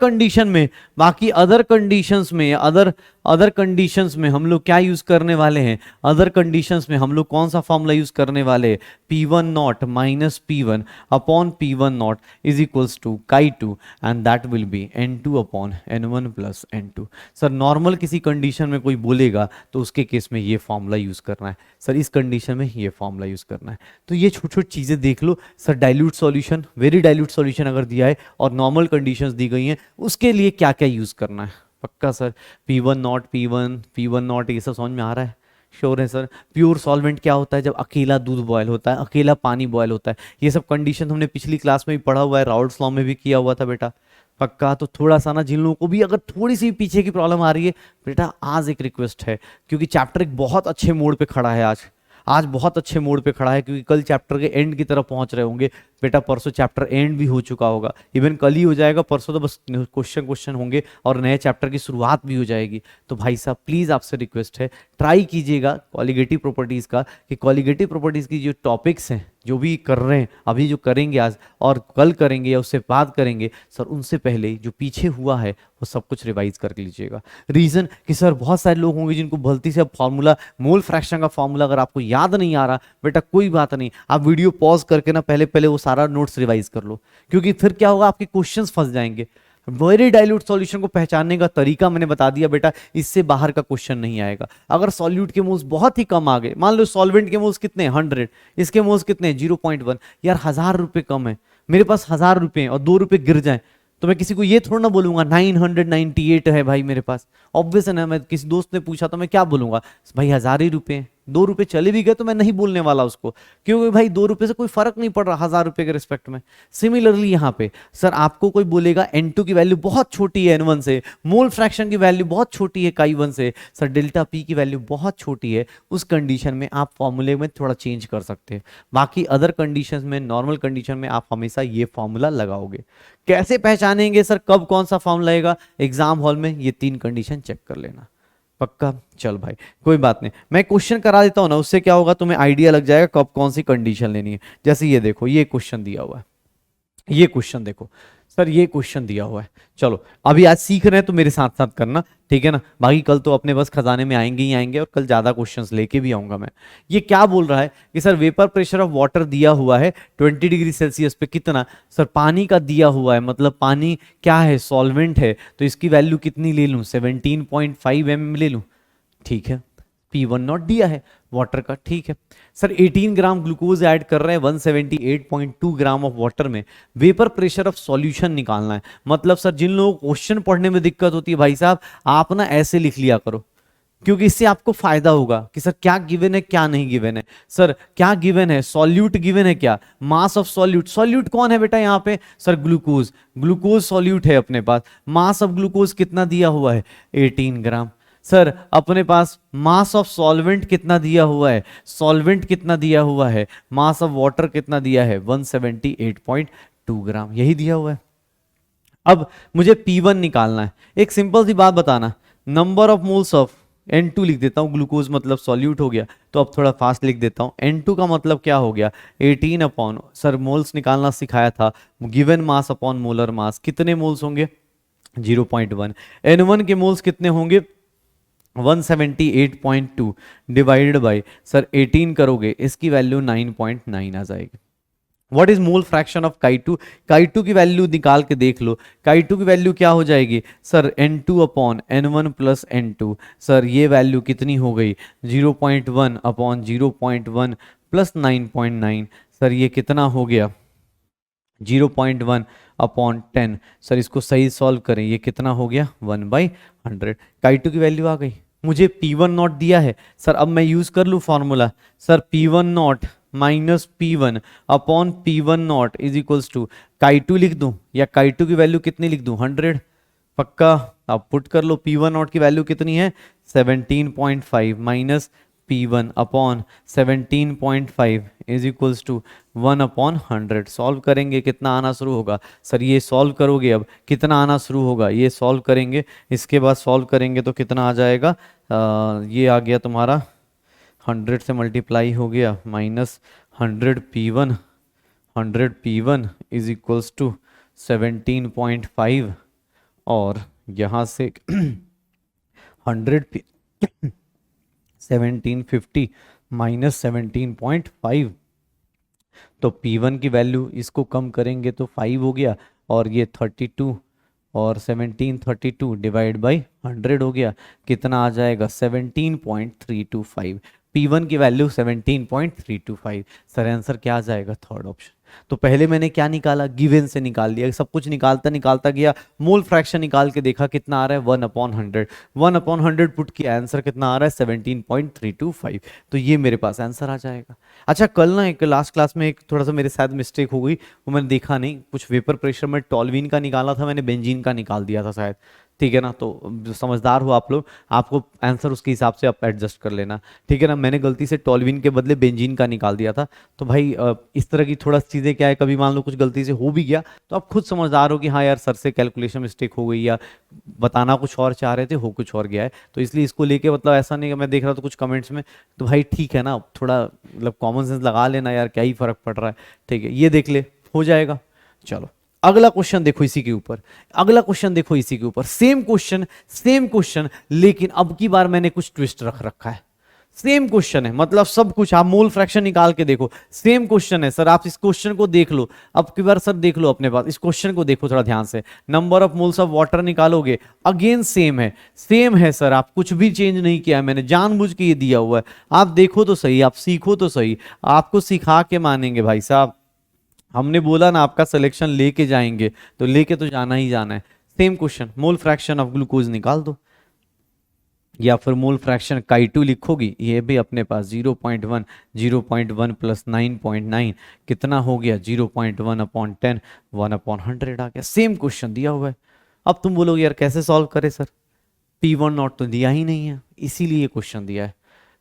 S1: कंडीशंस में हम लोग क्या यूज करने वाले हैं, अदर कंडीशंस में हम लोग कौन सा फॉर्मूला यूज करने वाले हैं, P1 not minus P1 upon P1 not is equals to Chi2 and that will be N2 upon N1 plus N2। Sir normal किसी कंडीशन में कोई बोलेगा तो उसके केस में ये फॉर्मूला यूज करना है, सर इस कंडीशन में ये फॉर्मूला यूज करना है। तो ये छोटी छोटी चीजें देख लो sir, dilute solution, very dilute solution अगर दिया है और नॉर्मल कंडीशंस दी गई हैं उसके लिए क्या क्या यूज करना है। पक्का सर, P1 नॉट ये सब समझ में आ रहा है, श्योर है सर। प्योर सॉल्वेंट क्या होता है, जब अकेला दूध बॉयल होता है, अकेला पानी बॉयल होता है, ये सब कंडीशन हमने पिछली क्लास में भी पढ़ा हुआ है, राउल्ट्स लॉ में भी किया हुआ था बेटा। पक्का, तो थोड़ा सा ना जिन लोगों को भी अगर थोड़ी सी पीछे की प्रॉब्लम आ रही है बेटा, आज एक रिक्वेस्ट है, क्योंकि चैप्टर एक बहुत अच्छे मोड पे खड़ा है, आज बहुत अच्छे मोड पे खड़ा है, क्योंकि कल चैप्टर के एंड की तरफ पहुंच रहे होंगे बेटा, परसों चैप्टर एंड भी हो चुका होगा, इवन कल ही हो जाएगा, परसों तो बस क्वेश्चन होंगे और नए चैप्टर की शुरुआत भी हो जाएगी। तो भाई साहब प्लीज आपसे रिक्वेस्ट है, ट्राई कीजिएगा कॉलिगेटिव प्रॉपर्टीज का, कि कॉलिगेटिव प्रॉपर्टीज की जो टॉपिक्स हैं, जो भी कर रहे हैं अभी, जो करेंगे आज और कल करेंगे या उससे बाद करेंगे सर, उनसे पहले जो पीछे हुआ है वो सब कुछ रिवाइज कर लीजिएगा। रीजन कि सर बहुत सारे लोग होंगे जिनको भलती से अब फॉर्मूला, मोल फ्रैक्शन का फॉर्मूला अगर आपको याद नहीं आ रहा बेटा, कोई बात नहीं, आप वीडियो पॉज करके ना पहले वो सारा नोट्स रिवाइज कर लो, क्योंकि फिर क्या होगा, आपके क्वेश्चंस फंस जाएंगे। वेरी डाइल्यूट सॉल्यूशन को पहचानने का तरीका मैंने बता दिया बेटा, इससे बाहर का क्वेश्चन नहीं आएगा। अगर सॉल्यूट के मोल्स बहुत ही कम आ गए, मान लो सॉल्वेंट के मोल्स कितने 100, इसके मोल्स कितने 0.1, यार 1000 रुपए कम है, मेरे पास 1000 रुपए और 2 रुपए गिर जाए तो मैं किसी को ये थोड़ा ना बोलूंगा 998 है भाई मेरे पास, ऑब्वियस है ना। मैं किसी दोस्त ने पूछा तो मैं क्या बोलूंगा, भाई 1000 ही रुपए, 2 रुपए चले भी गए तो मैं नहीं बोलने वाला उसको, क्योंकि भाई 2 रुपए से कोई फर्क नहीं पड़ रहा 1000 रुपए के रिस्पेक्ट में। सिमिलरली यहाँ पे सर आपको कोई बोलेगा N2 की वैल्यू बहुत छोटी है N1 से, मोल फ्रैक्शन की वैल्यू बहुत छोटी है Chi1 से, सर डेल्टा P की वैल्यू बहुत छोटी है, उस कंडीशन में आप फॉर्मूले में थोड़ा चेंज कर सकते हैं। बाकी अदर कंडीशन में, नॉर्मल कंडीशन में आप हमेशा ये फॉर्मूला लगाओगे। कैसे पहचानेंगे सर कब कौन सा फॉर्म लगेगा, एग्जाम हॉल में ये 3 कंडीशन चेक कर लेना। पक्का, चल भाई कोई बात नहीं, मैं क्वेश्चन करा देता हूं ना, उससे क्या होगा तुम्हें आइडिया लग जाएगा कब कौन सी कंडीशन लेनी है। जैसे ये देखो, ये क्वेश्चन दिया हुआ है, ये क्वेश्चन देखो सर ये क्वेश्चन दिया हुआ है। चलो अभी आज सीख रहे हैं तो मेरे साथ साथ करना, ठीक है ना, बाकी कल तो अपने बस खजाने में आएंगे ही आएंगे, और कल ज्यादा क्वेश्चंस लेके भी आऊंगा मैं। ये क्या बोल रहा है कि sir vapour pressure of water दिया हुआ है 20 डिग्री सेल्सियस पे, कितना सर पानी का दिया हुआ है, मतलब पानी क्या है, सॉल्वेंट है, तो इसकी वैल्यू कितनी ले लूं, 17.5 mm ले लूं, ठीक है। P1 नॉट दिया है वाटर का, ठीक है। सर 18 ग्राम ग्लूकोज ऐड कर रहे हैं 178.2 ग्राम ऑफ वाटर में, वेपर प्रेशर ऑफ सॉल्यूशन निकालना है। मतलब सर जिन लोगों को क्वेश्चन पढ़ने में दिक्कत होती है भाई साहब, आप ना ऐसे लिख लिया करो, क्योंकि इससे आपको फायदा होगा कि सर क्या गिवन है क्या नहीं गिवन है। सर क्या गिवन है, सॉल्यूट गिवन है, क्या मास ऑफ सॉल्यूट, सॉल्यूट कौन है बेटा यहाँ पे, सर ग्लूकोज, ग्लूकोज सॉल्यूट है अपने पास, मास ऑफ ग्लूकोज कितना दिया हुआ है 18 ग्राम। सर अपने पास मास ऑफ सॉल्वेंट कितना दिया हुआ है, सॉल्वेंट कितना दिया हुआ है, मास ऑफ वाटर कितना दिया है 178.2 ग्राम, यही दिया हुआ है। अब मुझे P1 निकालना है। एक सिंपल सी बात बताना, number of moles of N2 लिख देता हूं, ग्लूकोज मतलब सॉल्यूट हो गया, तो अब थोड़ा फास्ट लिख देता हूं। N2 का मतलब क्या हो गया 18 अपॉन, सर मोल्स निकालना सिखाया था, given mass upon molar mass, कितने मोल्स होंगे 0.1। N1 के मोल्स कितने होंगे 178.2 डिवाइडेड बाय सर 18 करोगे, इसकी वैल्यू 9.9 आ जाएगी। What is mole fraction of काई2, काई2 की वैल्यू निकाल के देख लो, काई2 की वैल्यू क्या हो जाएगी sir N2 upon N1 plus N2। Sir ये वैल्यू कितनी हो गई 0.1 अपॉन 0.1 प्लस 9.9, सर ये कितना हो गया 0.1 अपॉन 10। सर इसको सही सॉल्व करें, ये कितना हो गया 1/100। काई2 की वैल्यू आ गई। मुझे P1 नॉट दिया है, सर अब मैं यूज कर लूँ formula, sir P1 not minus P1 upon P1 not is equals to काई2 लिख दूं, या काई2 की वैल्यू कितनी लिख दूं 100, पक्का आप पुट कर लो। P1 नॉट की वैल्यू कितनी है 17.5 minus P1 upon 17.5 is equals to 1 upon 100। Solve करेंगे कितना आना शुरू होगा, सर ये सॉल्व करोगे अब कितना आना शुरू होगा, ये सॉल्व करेंगे, इसके बाद सॉल्व करेंगे तो कितना आ जाएगा, ये आ गया तुम्हारा 100 से मल्टीप्लाई हो गया minus 100 P1 is equals to 17.5, और यहाँ से 1750 माइनस 17.5, तो P1 की वैल्यू इसको कम करेंगे तो 5 हो गया, और ये 32 और 1732 डिवाइड बाई 100 हो गया, कितना आ जाएगा 17.325। P1 की वैल्यू 17.325। सर आंसर क्या आ जाएगा थर्ड ऑप्शन। तो पहले मैंने क्या निकाला, गिवन से निकाल लिया, सब कुछ निकालता निकालता गया, मोल फ्रैक्शन निकाल के देखा कितना आ रहा है 1/100, 1/100 पुट किया, आंसर कितना आ रहा है 17.325। तो ये मेरे पास आंसर आ जाएगा। अच्छा कल ना एक लास्ट क्लास में एक थोड़ा सा मेरे साथ मिस्टेक हो गई, वो मैंने देखा नहीं, कुछ वेपर प्रेशर में टॉल्विन का निकाला था मैंने, बेंजीन का निकाल दिया था शायद, ठीक है ना। तो जो समझदार हो आप लोग, आपको आंसर उसके हिसाब से आप एडजस्ट कर लेना, ठीक है ना। मैंने गलती से टॉल्विन के बदले बेंजीन का निकाल दिया था, तो भाई इस तरह की थोड़ा चीज़ें क्या है, कभी मान लो कुछ गलती से हो भी गया तो आप खुद समझदार हो कि हाँ यार सर से कैलकुलेशन मिस्टेक हो गई, या बताना कुछ और चाह रहे थे हो कुछ और गया है, तो इसलिए इसको लेके मतलब ऐसा नहीं कि मैं देख रहा था कुछ कमेंट्स में, तो भाई ठीक है ना, थोड़ा मतलब कॉमन सेंस लगा लेना यार, क्या ही फर्क पड़ रहा है, ठीक है, ये देख ले हो जाएगा। चलो अगला क्वेश्चन देखो इसी के ऊपर, अगला क्वेश्चन देखो इसी के ऊपर, सेम क्वेश्चन, लेकिन अब की बार मैंने कुछ ट्विस्ट रख रखा है। सेम क्वेश्चन है, मतलब सब कुछ, आप मोल फ्रैक्शन निकाल के देखो, सेम क्वेश्चन है। सर आप इस क्वेश्चन को देख लो, अब की बार सर देख लो अपने पास, इस क्वेश्चन को देखो थोड़ा ध्यान से, number of moles of water निकालोगे, अगेन सेम है, सेम है सर, आप कुछ भी चेंज नहीं किया है, मैंने जानबूझ के ये दिया हुआ है। आप देखो तो सही, आप सीखो तो सही, आपको सिखा के मानेंगे भाई साहब, हमने बोला ना आपका सिलेक्शन लेके जाएंगे, तो लेके तो जाना ही जाना है। Same question, mole fraction of glucose निकाल दो, या फिर मोल फ्रैक्शन काई2 लिखोगी, ये भी अपने पास 0.1, 0.1 प्लस 9.9 कितना हो गया 0.1 अपॉन 10, 1/100 आ गया। सेम क्वेश्चन दिया हुआ है। अब तुम बोलोगे यार कैसे सॉल्व करे सर, P1 नॉट तो दिया ही नहीं है, इसीलिए क्वेश्चन दिया है।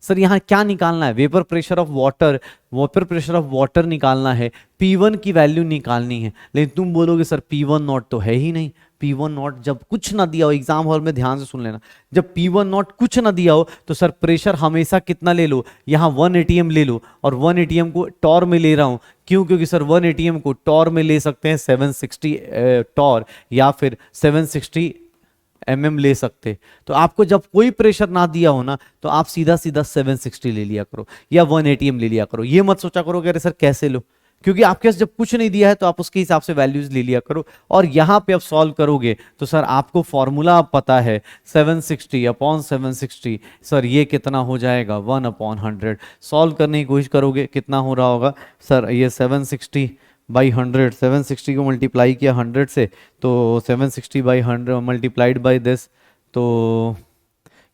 S1: सर यहाँ क्या निकालना है, vapour pressure of water, vapour pressure of water निकालना है, P1 की वैल्यू निकालनी है। लेकिन तुम बोलोगे सर P1 नॉट तो है ही नहीं। P1 नॉट जब कुछ ना दिया हो, एग्जाम हॉल में ध्यान से सुन लेना, जब P1 नॉट कुछ ना दिया हो तो सर प्रेशर हमेशा कितना ले लो, यहाँ 1 एटीएम ले लो, और 1 एटीएम को टॉर में ले रहा हूं, क्यों, क्योंकि सर 1 एटीएम को टॉर में ले सकते हैं 760 टॉर या फिर 760 ले सकते। तो आपको जब कोई प्रेशर ना दिया हो ना, तो आप सीधा सीधा 760 ले लिया करो या 1 एटीएम ले लिया करो। ये मत सोचा करो कि अरे सर कैसे लो, क्योंकि आपके पास जब कुछ नहीं दिया है तो आप उसके हिसाब से वैल्यूज ले लिया करो। और यहां पे अब सॉल्व करोगे तो सर आपको फॉर्मूला अब पता है, 760 अपॉन 760, सर ये कितना हो जाएगा 1 अपॉन 100। सॉल्व करने की कोशिश करोगे कितना हो रहा होगा सर, ये 760 बाई 100, 760 को मल्टीप्लाई किया 100 से, तो 760 बाई 100 मल्टीप्लाइड बाई दिस, तो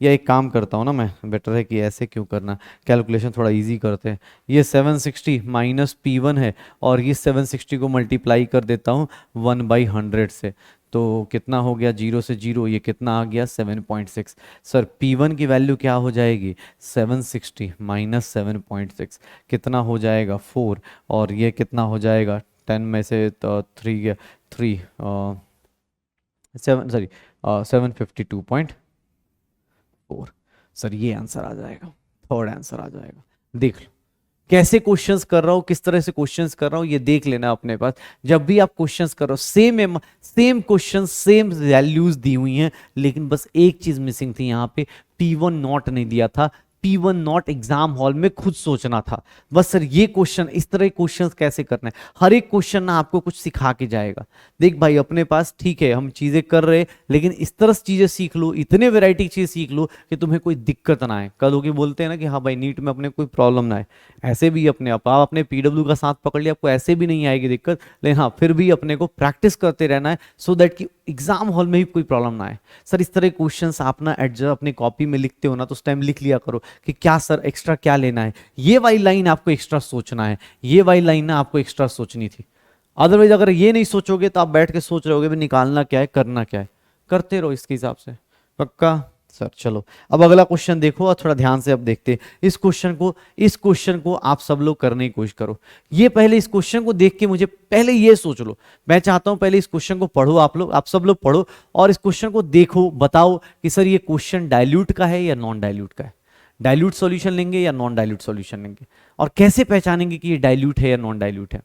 S1: या एक काम करता हूँ ना मैं, बेटर है कि ऐसे क्यों करना, कैलकुलेशन थोड़ा इजी करते हैं। ये 760 माइनस P1 है, और ये 760 को मल्टीप्लाई कर देता हूँ 1/100 से, तो कितना हो गया 0 से 0, ये कितना आ गया 7.6। सर P1 की वैल्यू क्या हो जाएगी, 760 माइनस 7.6 कितना हो जाएगा 4, और ये कितना हो जाएगा 10 में से तो 3 7 सॉरी 752.4। सर ये आंसर आ जाएगा, थर्ड आंसर आ जाएगा। देख लो कैसे क्वेश्चंस कर रहा हूं, किस तरह से क्वेश्चंस कर रहा हूं, ये देख लेना अपने पास। जब भी आप क्वेश्चंस कर रहे हो सेम क्वेश्चन सेम वैल्यूज दी हुई हैं, लेकिन बस एक चीज मिसिंग थी, यहाँ पे P1 नॉट नहीं दिया था। P1 नॉट एग्जाम हॉल में खुद सोचना था। बस सर ये क्वेश्चन, इस तरह क्वेश्चन कैसे करना है, हर एक क्वेश्चन ना आपको कुछ सिखा के जाएगा। देख भाई अपने पास ठीक है हम चीजें कर रहे, लेकिन इस तरह से चीजें सीख लो, इतने वैरायटी चीज सीख लो कि तुम्हें कोई दिक्कत ना आए। कल लोग बोलते हैं ना कि हाँ भाई नीट में अपने कोई प्रॉब्लम ना आए, ऐसे भी अपने आप अपने PW का साथ पकड़ लिया, आपको ऐसे भी नहीं आएगी दिक्कत, लेकिन हाँ फिर भी अपने को प्रैक्टिस करते रहना है, सो दैट कि एग्जाम हॉल में भी कोई प्रॉब्लम ना आए। सर इस तरह क्वेश्चंस आप ना एडजस्ट अपने कॉपी में लिखते हो ना, तो उस टाइम लिख लिया करो कि क्या सर एक्स्ट्रा क्या लेना है, ये वाली लाइन आपको एक्स्ट्रा सोचना है, ये वाली लाइन ना आपको एक्स्ट्रा सोचनी थी। अदरवाइज अगर ये नहीं सोचोगे तो आप बैठ के सोच रहे होगे भी निकालना क्या है, करना क्या है, करते रहो इसके हिसाब से। पक्का सर। चलो अब अगला क्वेश्चन देखो, और थोड़ा ध्यान से अब देखते हैं इस क्वेश्चन को आप सब लोग करने की कोशिश करो। ये पहले इस क्वेश्चन को देख के मुझे पहले ये सोच लो, मैं चाहता हूं पहले इस क्वेश्चन को पढ़ो आप सब लोग पढ़ो, और इस क्वेश्चन को देखो, बताओ कि सर ये क्वेश्चन डाइल्यूट का है या नॉन डाइल्यूट का है, डाइल्यूट सॉल्यूशन लेंगे या नॉन डाइल्यूट सॉल्यूशन लेंगे, और कैसे पहचानेंगे कि ये डाइल्यूट है या नॉन डाइल्यूट है।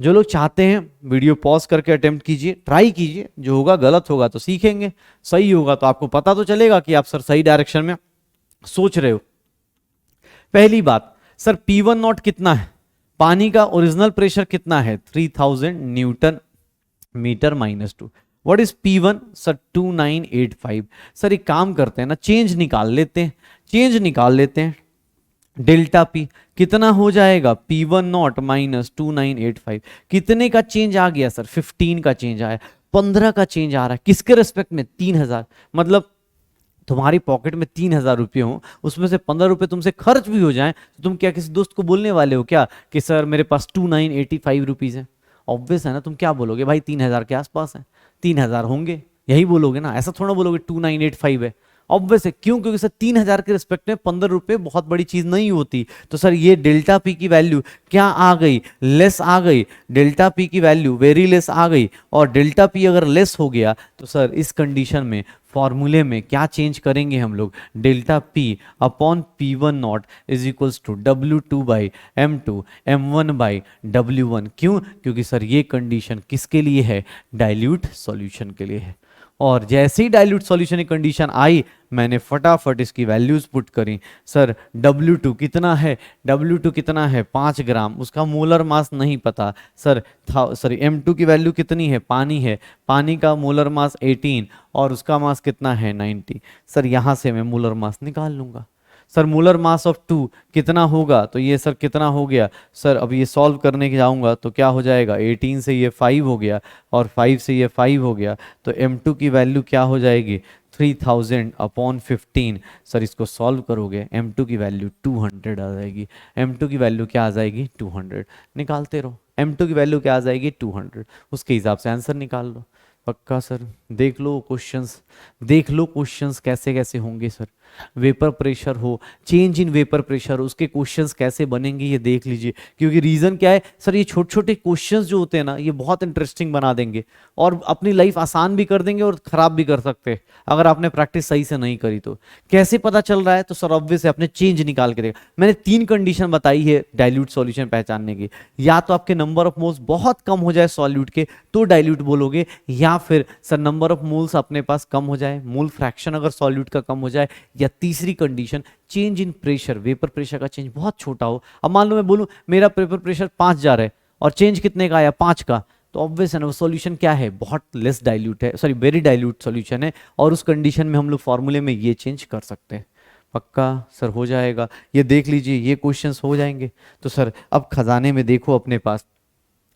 S1: जो लोग चाहते हैं वीडियो पॉज करके अटेम्प्ट कीजिए, ट्राई कीजिए, जो होगा गलत होगा तो सीखेंगे, सही होगा तो आपको पता तो चलेगा कि आप सर सही डायरेक्शन में सोच रहे हो। पहली बात सर P1 नॉट कितना है, पानी का ओरिजिनल प्रेशर कितना है 3000 newton metre -2। What is P1 sir 2985। Sir एक काम करते हैं ना, चेंज निकाल लेते हैं, डेल्टा पी कितना हो जाएगा P1 नॉट माइनस 2985, कितने का चेंज आ गया सर 15 का चेंज आया, 15 का चेंज आ रहा है किसके रेस्पेक्ट में 3000, मतलब तुम्हारी पॉकेट में 3000 रुपये हो, उसमें से 15 रुपये तुमसे खर्च भी हो जाए, तो तुम क्या किसी दोस्त को बोलने वाले हो क्या कि सर मेरे पास 2985 रुपीज है। ऑब्वियस है ना, तुम क्या बोलोगे भाई 3000 के आसपास है, 3000 होंगे, यही बोलोगे ना, ऐसा थोड़ा बोलोगे 2985 है। ऑब्वियस है, क्यों, क्योंकि सर 3000 के रिस्पेक्ट में 15 रुपए बहुत बड़ी चीज नहीं होती। तो सर ये डेल्टा पी की वैल्यू क्या आ गई, लेस आ गई, डेल्टा पी की वैल्यू वेरी लेस आ गई, और डेल्टा पी अगर लेस हो गया तो सर इस कंडीशन में फॉर्मूले में क्या चेंज करेंगे हम लोग, delta P upon P1 not is equals to W2 by M2 M1 by W1। क्यों, क्योंकि सर ये कंडीशन किसके लिए है, डाइल्यूट सॉल्यूशन के लिए है। और जैसे ही डाइल्यूट सॉल्यूशन की कंडीशन आई, मैंने फटाफट इसकी वैल्यूज पुट करी। सर W2 कितना है, W2 कितना है 5 ग्राम, उसका मोलर मास नहीं पता। सर सॉरी M2 की वैल्यू कितनी है, पानी है, पानी का मोलर मास 18 और उसका मास कितना है 90। सर यहाँ से मैं मोलर मास निकाल लूंगा। सर मोलर मास ऑफ 2 कितना होगा, तो ये सर कितना हो गया, सर अब ये सॉल्व करने के जाऊंगा तो क्या हो जाएगा, 18 से ये 5 हो गया और 5 से ये 5 हो गया, तो M2 की वैल्यू क्या हो जाएगी 3000 अपॉन 15। सर इसको सॉल्व करोगे M2 की वैल्यू 200 आ जाएगी, M2 की वैल्यू क्या आ जाएगी 200। निकालते रहो, M2 की वैल्यू क्या आ जाएगी 200, उसके हिसाब से आंसर निकाल लो। पक्का सर, देख लो क्वेश्चंस कैसे कैसे होंगे सर। वेपर प्रेशर हो, चेंज इन वेपर प्रेशर, उसके क्वेश्चंस कैसे बनेंगे ये देख लीजिए। क्योंकि रीजन क्या है सर, ये छोटे छोटे क्वेश्चंस जो होते हैं ना, ये बहुत इंटरेस्टिंग बना देंगे और अपनी लाइफ आसान भी कर देंगे और खराब भी कर सकते हैं अगर आपने प्रैक्टिस सही से नहीं करी तो। कैसे पता चल रहा है, तो सर ऑब्वियस है आपने चेंज निकाल के देखा। मैंने 3 कंडीशन बताई है डाइल्यूट सॉल्यूशन पहचानने की, या तो आपके नंबर ऑफ मोल्स बहुत कम हो जाए सॉल्यूट के तो डाइल्यूट बोलोगे, या फिर सर नंबर ऑफ मोल्स अपने पास कम हो जाए, मोल फ्रैक्शन अगर सॉल्यूट का कम हो जाए, या तीसरी condition change in pressure, vapour pressure का चेंज बहुत छोटा हो। अब मान लो मैं बोलूं मेरा वेपर प्रेशर 5 जा रहा है और चेंज कितने का आया, 5 का, तो ऑब्वियस है ना वो सॉल्यूशन क्या है, बहुत लेस डाइल्यूट है, सॉरी वेरी डाइल्यूट सॉल्यूशन है, और उस कंडीशन में हम लोग फॉर्मूले में ये चेंज कर सकते हैं। पक्का सर हो जाएगा, ये देख लीजिए ये क्वेश्चंस हो जाएंगे। तो सर अब खजाने में देखो अपने पास,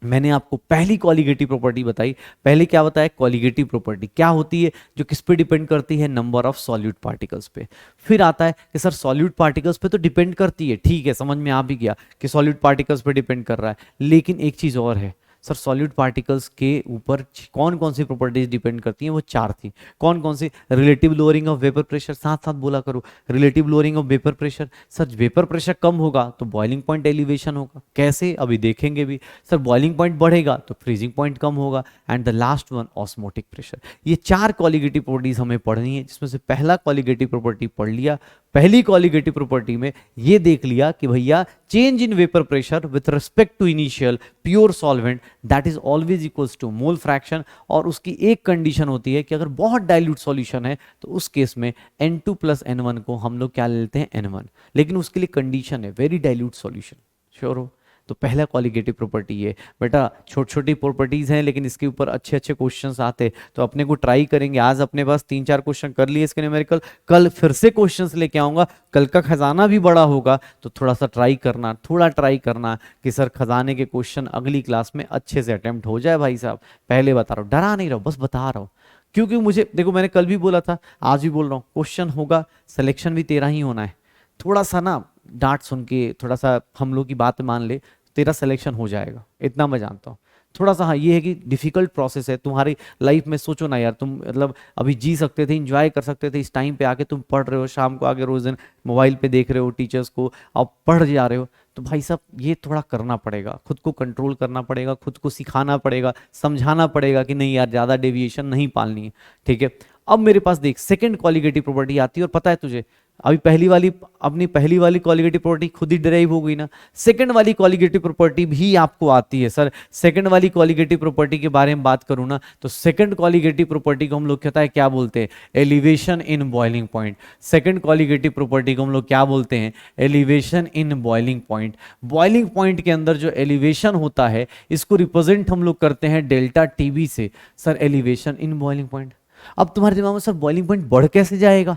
S1: मैंने आपको पहली कॉलिगेटिव प्रॉपर्टी बताई। पहले क्या बताया, कॉलिगेटिव प्रॉपर्टी क्या होती है, जो किस पे डिपेंड करती है, नंबर ऑफ सॉल्यूट पार्टिकल्स पे। फिर आता है कि सर सॉल्यूट पार्टिकल्स पे तो डिपेंड करती है, ठीक है समझ में आ भी गया कि सॉल्यूट पार्टिकल्स पे डिपेंड कर रहा है, लेकिन एक चीज और है सर, सॉल्यूट पार्टिकल्स के ऊपर कौन कौन सी प्रॉपर्टीज डिपेंड करती हैं, वो 4 थी। कौन कौन सी, relative lowering of vapour pressure, साथ साथ बोला करो, relative lowering of vapour pressure. Sir vapour pressure कम होगा तो बॉइलिंग पॉइंट एलिवेशन होगा, कैसे अभी देखेंगे भी। सर बॉइलिंग पॉइंट बढ़ेगा तो फ्रीजिंग पॉइंट कम होगा, and the last one osmotic pressure. ये 4 कॉलिगेटिव प्रॉपर्टीज हमें पढ़नी है, जिसमें से पहला कॉलिगेटिव प्रॉपर्टी पढ़ लिया। पहली कॉलिगेटिव प्रॉपर्टी में ये देख लिया कि भैया change in vapour pressure with respect to initial pure solvent that is always equals to mole fraction, और उसकी एक कंडीशन होती है कि अगर बहुत डाइल्यूट सॉल्यूशन है तो उस केस में N2 + N1 को हम लोग क्या ले लेते हैं, N1, लेकिन उसके लिए कंडीशन है वेरी डाइल्यूट सॉल्यूशन। श्योर हो, तो पहला कॉलिगेटिव प्रॉपर्टी है बेटा, छोटी छोटी प्रॉपर्टीज हैं लेकिन इसके ऊपर अच्छे अच्छे क्वेश्चंस आते, तो अपने को ट्राई करेंगे। आज अपने पास 3-4 क्वेश्चन कर लिए इसके न्यूमेरिकल, कल फिर से क्वेश्चंस लेके आऊंगा, कल का खजाना भी बड़ा होगा, तो थोड़ा सा ट्राई करना, थोड़ा ट्राई करना कि सर खजाने के क्वेश्चन अगली क्लास में अच्छे से अटेम्प्ट हो जाए। भाई साहब पहले बता रहा हूँ, डरा नहीं रहा हूँ, बस बता रहा हूँ, क्योंकि मुझे देखो मैंने कल भी बोला था, आज भी बोल रहा हूँ, क्वेश्चन होगा, सिलेक्शन भी तेरा ही होना है। थोड़ा सा ना डांट सुन के थोड़ा सा हम लोग की बात मान ले, तेरा सिलेक्शन हो जाएगा, इतना मैं जानता हूँ। थोड़ा सा हाँ ये है कि डिफिकल्ट प्रोसेस है तुम्हारी लाइफ में। सोचो ना यार, तुम मतलब अभी जी सकते थे, इंजॉय कर सकते थे, इस टाइम पे आके तुम पढ़ रहे हो, शाम को आके रोज दिन मोबाइल पे देख रहे हो टीचर्स को, अब पढ़ जा रहे हो, तो भाई साहब ये थोड़ा करना पड़ेगा, खुद को कंट्रोल करना पड़ेगा, खुद को सिखाना पड़ेगा, समझाना पड़ेगा कि नहीं यार ज़्यादा डेविएशन नहीं पालनी है, ठीक है। अब मेरे पास देख सेकंड कॉलिगेटिव प्रॉपर्टी आती है, और पता है तुझे अभी अपनी पहली वाली कॉलिगेटिव प्रॉपर्टी खुद ही डिराइव हो गई ना, सेकंड वाली कॉलिगेटिव प्रॉपर्टी भी आपको आती है। सर सेकंड वाली कॉलिगेटिव प्रॉपर्टी के बारे में बात करूं ना, तो सेकंड कॉलिगेटिव प्रॉपर्टी को हम लोग कहता है क्या बोलते हैं, elevation in boiling point. Second colligative property को हम लोग क्या बोलते हैं, elevation in boiling point. Boiling point के अंदर जो एलिवेशन होता है इसको रिप्रेजेंट हम लोग करते हैं डेल्टा टीबी से। Sir elevation in boiling point. अब तुम्हारे दिमाग में सर बॉइलिंग पॉइंट बढ़ कैसे जाएगा,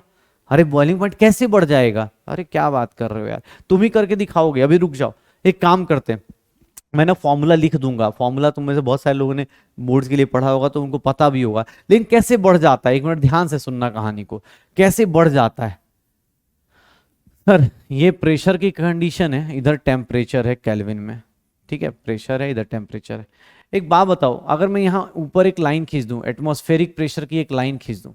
S1: अरे बॉइलिंग पॉइंट कैसे बढ़ जाएगा, अरे क्या बात कर रहे हो यार, तुम ही करके दिखाओगे। अभी रुक जाओ, एक काम करते हैं, मैं ना फॉर्मूला लिख दूंगा। फॉर्मूला तुम में से बहुत सारे लोगों ने बोर्ड्स के लिए पढ़ा होगा तो उनको पता भी होगा, लेकिन कैसे बढ़ जाता है, एक मिनट ध्यान से सुनना कहानी को, कैसे बढ़ जाता है। सर ये प्रेशर की कंडीशन है, इधर टेम्परेचर है केल्विन में, ठीक है, प्रेशर है, इधर टेम्परेचर है। एक बात बताओ, अगर मैं यहाँ ऊपर एक लाइन खींच दूं, एटमॉस्फेरिक प्रेशर की एक लाइन खींच दूं,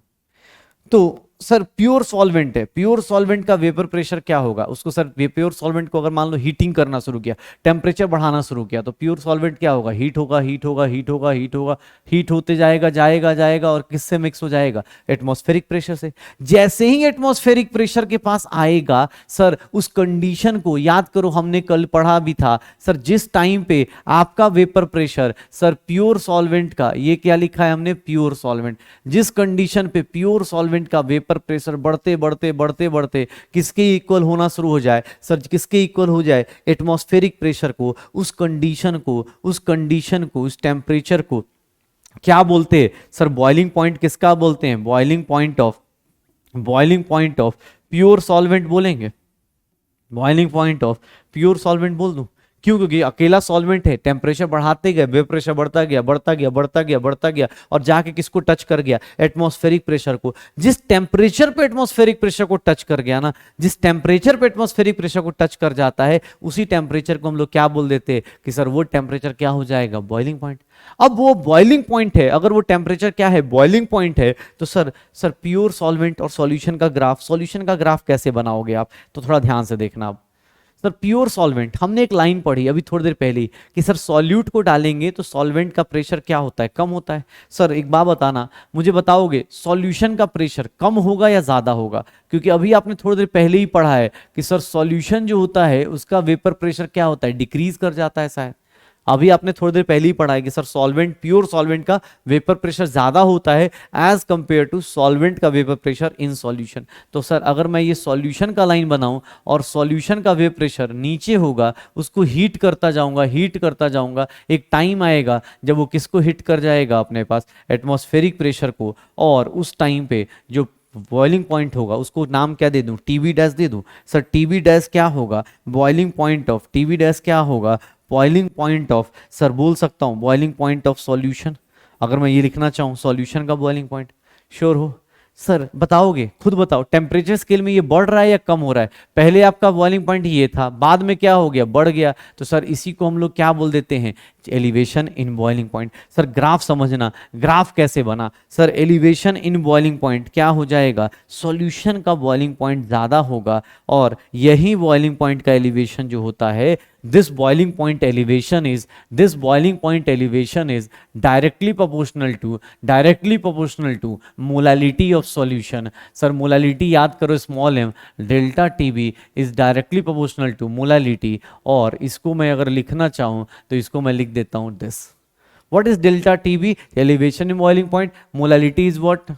S1: तो सर प्योर सॉल्वेंट है, प्योर सॉल्वेंट का वेपर प्रेशर क्या होगा, उसको सर प्योर सॉल्वेंट को अगर मान लो हीटिंग करना शुरू किया, टेम्परेचर बढ़ाना शुरू किया, तो प्योर सॉल्वेंट क्या होगा, हीट होगा, हीट होगा, हीट होगा, हीट होगा, हीट होते जाएगा, जाएगा जाएगा, और किससे मिक्स हो जाएगा, एटमॉस्फेरिक प्रेशर से। जैसे ही एटमॉस्फेरिक प्रेशर के पास आएगा सर, उस कंडीशन को याद करो, हमने कल पढ़ा भी था सर, जिस टाइम पे आपका vapour pressure sir pure solvent का, ये क्या लिखा है हमने, प्योर सॉल्वेंट, जिस कंडीशन पे प्योर सॉल्वेंट का वेपर प्रेशर बढ़ते बढ़ते बढ़ते बढ़ते किसके इक्वल होना शुरू हो जाए सर, किसके इक्वल हो जाए, एटमॉस्फेरिक प्रेशर को, उस कंडीशन को, उस कंडीशन को, उस टेम्परेचर को क्या बोलते हैं सर, बॉइलिंग पॉइंट किसका बोलते हैं, boiling point of pure solvent बोलेंगे, boiling point of pure solvent बोल दूं। क्यों? क्योंकि अकेला सॉल्वेंट है, टेम्परेचर बढ़ाते गए वेपर प्रेशर बढ़ता गया बढ़ता गया बढ़ता गया बढ़ता गया और जाके किसको टच कर गया? एटमॉस्फेरिक प्रेशर को। जिस टेम्परेचर पे एटमॉस्फेरिक प्रेशर को टच कर गया ना, जिस टेम्परेचर पे एटमॉस्फेरिक प्रेशर को टच कर जाता है, उसी टेम्परेचर को हम लोग क्या बोल देते हैं कि सर वो टेम्परेचर क्या हो जाएगा? Boiling point. अब वो बॉइलिंग पॉइंट है, अगर वो टेम्परेचर क्या है? बॉइलिंग पॉइंट है, तो सर प्योर सॉल्वेंट और सॉल्यूशन का ग्राफ कैसे बनाओगे आप? तो थोड़ा ध्यान से देखना आप। सर प्योर सॉल्वेंट, हमने एक लाइन पढ़ी अभी थोड़ी देर पहले ही कि सर सॉल्यूट को डालेंगे तो सॉल्वेंट का प्रेशर क्या होता है? कम होता है। सर एक बात बताना, मुझे बताओगे सॉल्यूशन का प्रेशर कम होगा या ज्यादा होगा? क्योंकि अभी आपने थोड़ी देर पहले ही पढ़ा है कि सर सॉल्यूशन जो होता है उसका वेपर प्रेशर क्या होता है? डिक्रीज कर जाता है शायद। अभी आपने थोड़ी देर पहले ही पढ़ा है कि सर सॉल्वेंट, प्योर सॉल्वेंट का वेपर प्रेशर ज्यादा होता है एज कंपेयर टू सॉल्वेंट का वेपर प्रेशर इन सॉल्यूशन। तो सर अगर मैं ये सॉल्यूशन का लाइन बनाऊं और सॉल्यूशन का वेपर प्रेशर नीचे होगा, उसको हीट करता जाऊंगा, एक टाइम आएगा जब वो किसको हिट कर जाएगा? अपने पास एटमॉस्फेरिक प्रेशर को। और उस टाइम पे जो बॉइलिंग पॉइंट होगा उसको नाम क्या दे दूं? टीबी डैश दे दूं। सर टीबी डैश क्या होगा? Boiling point of TB dash क्या होगा? बॉइलिंग पॉइंट ऑफ, सर बोल सकता हूं बॉइलिंग पॉइंट ऑफ सॉल्यूशन। अगर मैं ये लिखना चाहूं सॉल्यूशन का बॉइलिंग पॉइंट, श्योर हो? सर बताओगे, खुद बताओ, टेम्परेचर स्केल में ये बढ़ रहा है या कम हो रहा है? पहले आपका बॉइलिंग पॉइंट ये था, बाद में क्या हो गया? बढ़ गया। तो सर इसी को हम लोग क्या बोल देते हैं? Elevation in boiling point. Sir graph समझना, ग्राफ कैसे बना? Sir elevation in boiling point क्या हो जाएगा? सॉल्यूशन का बॉइलिंग पॉइंट ज्यादा होगा और यही बॉइलिंग पॉइंट का एलिवेशन जो होता है, this boiling point elevation is directly proportional to molality of solution। Sir molality याद करो, small m, delta TB is directly proportional to molality. और इसको मैं अगर लिखना चाहूं तो इसको मैं लिख देता हूं this. What is delta TB? Elevation in boiling point. Molality is what?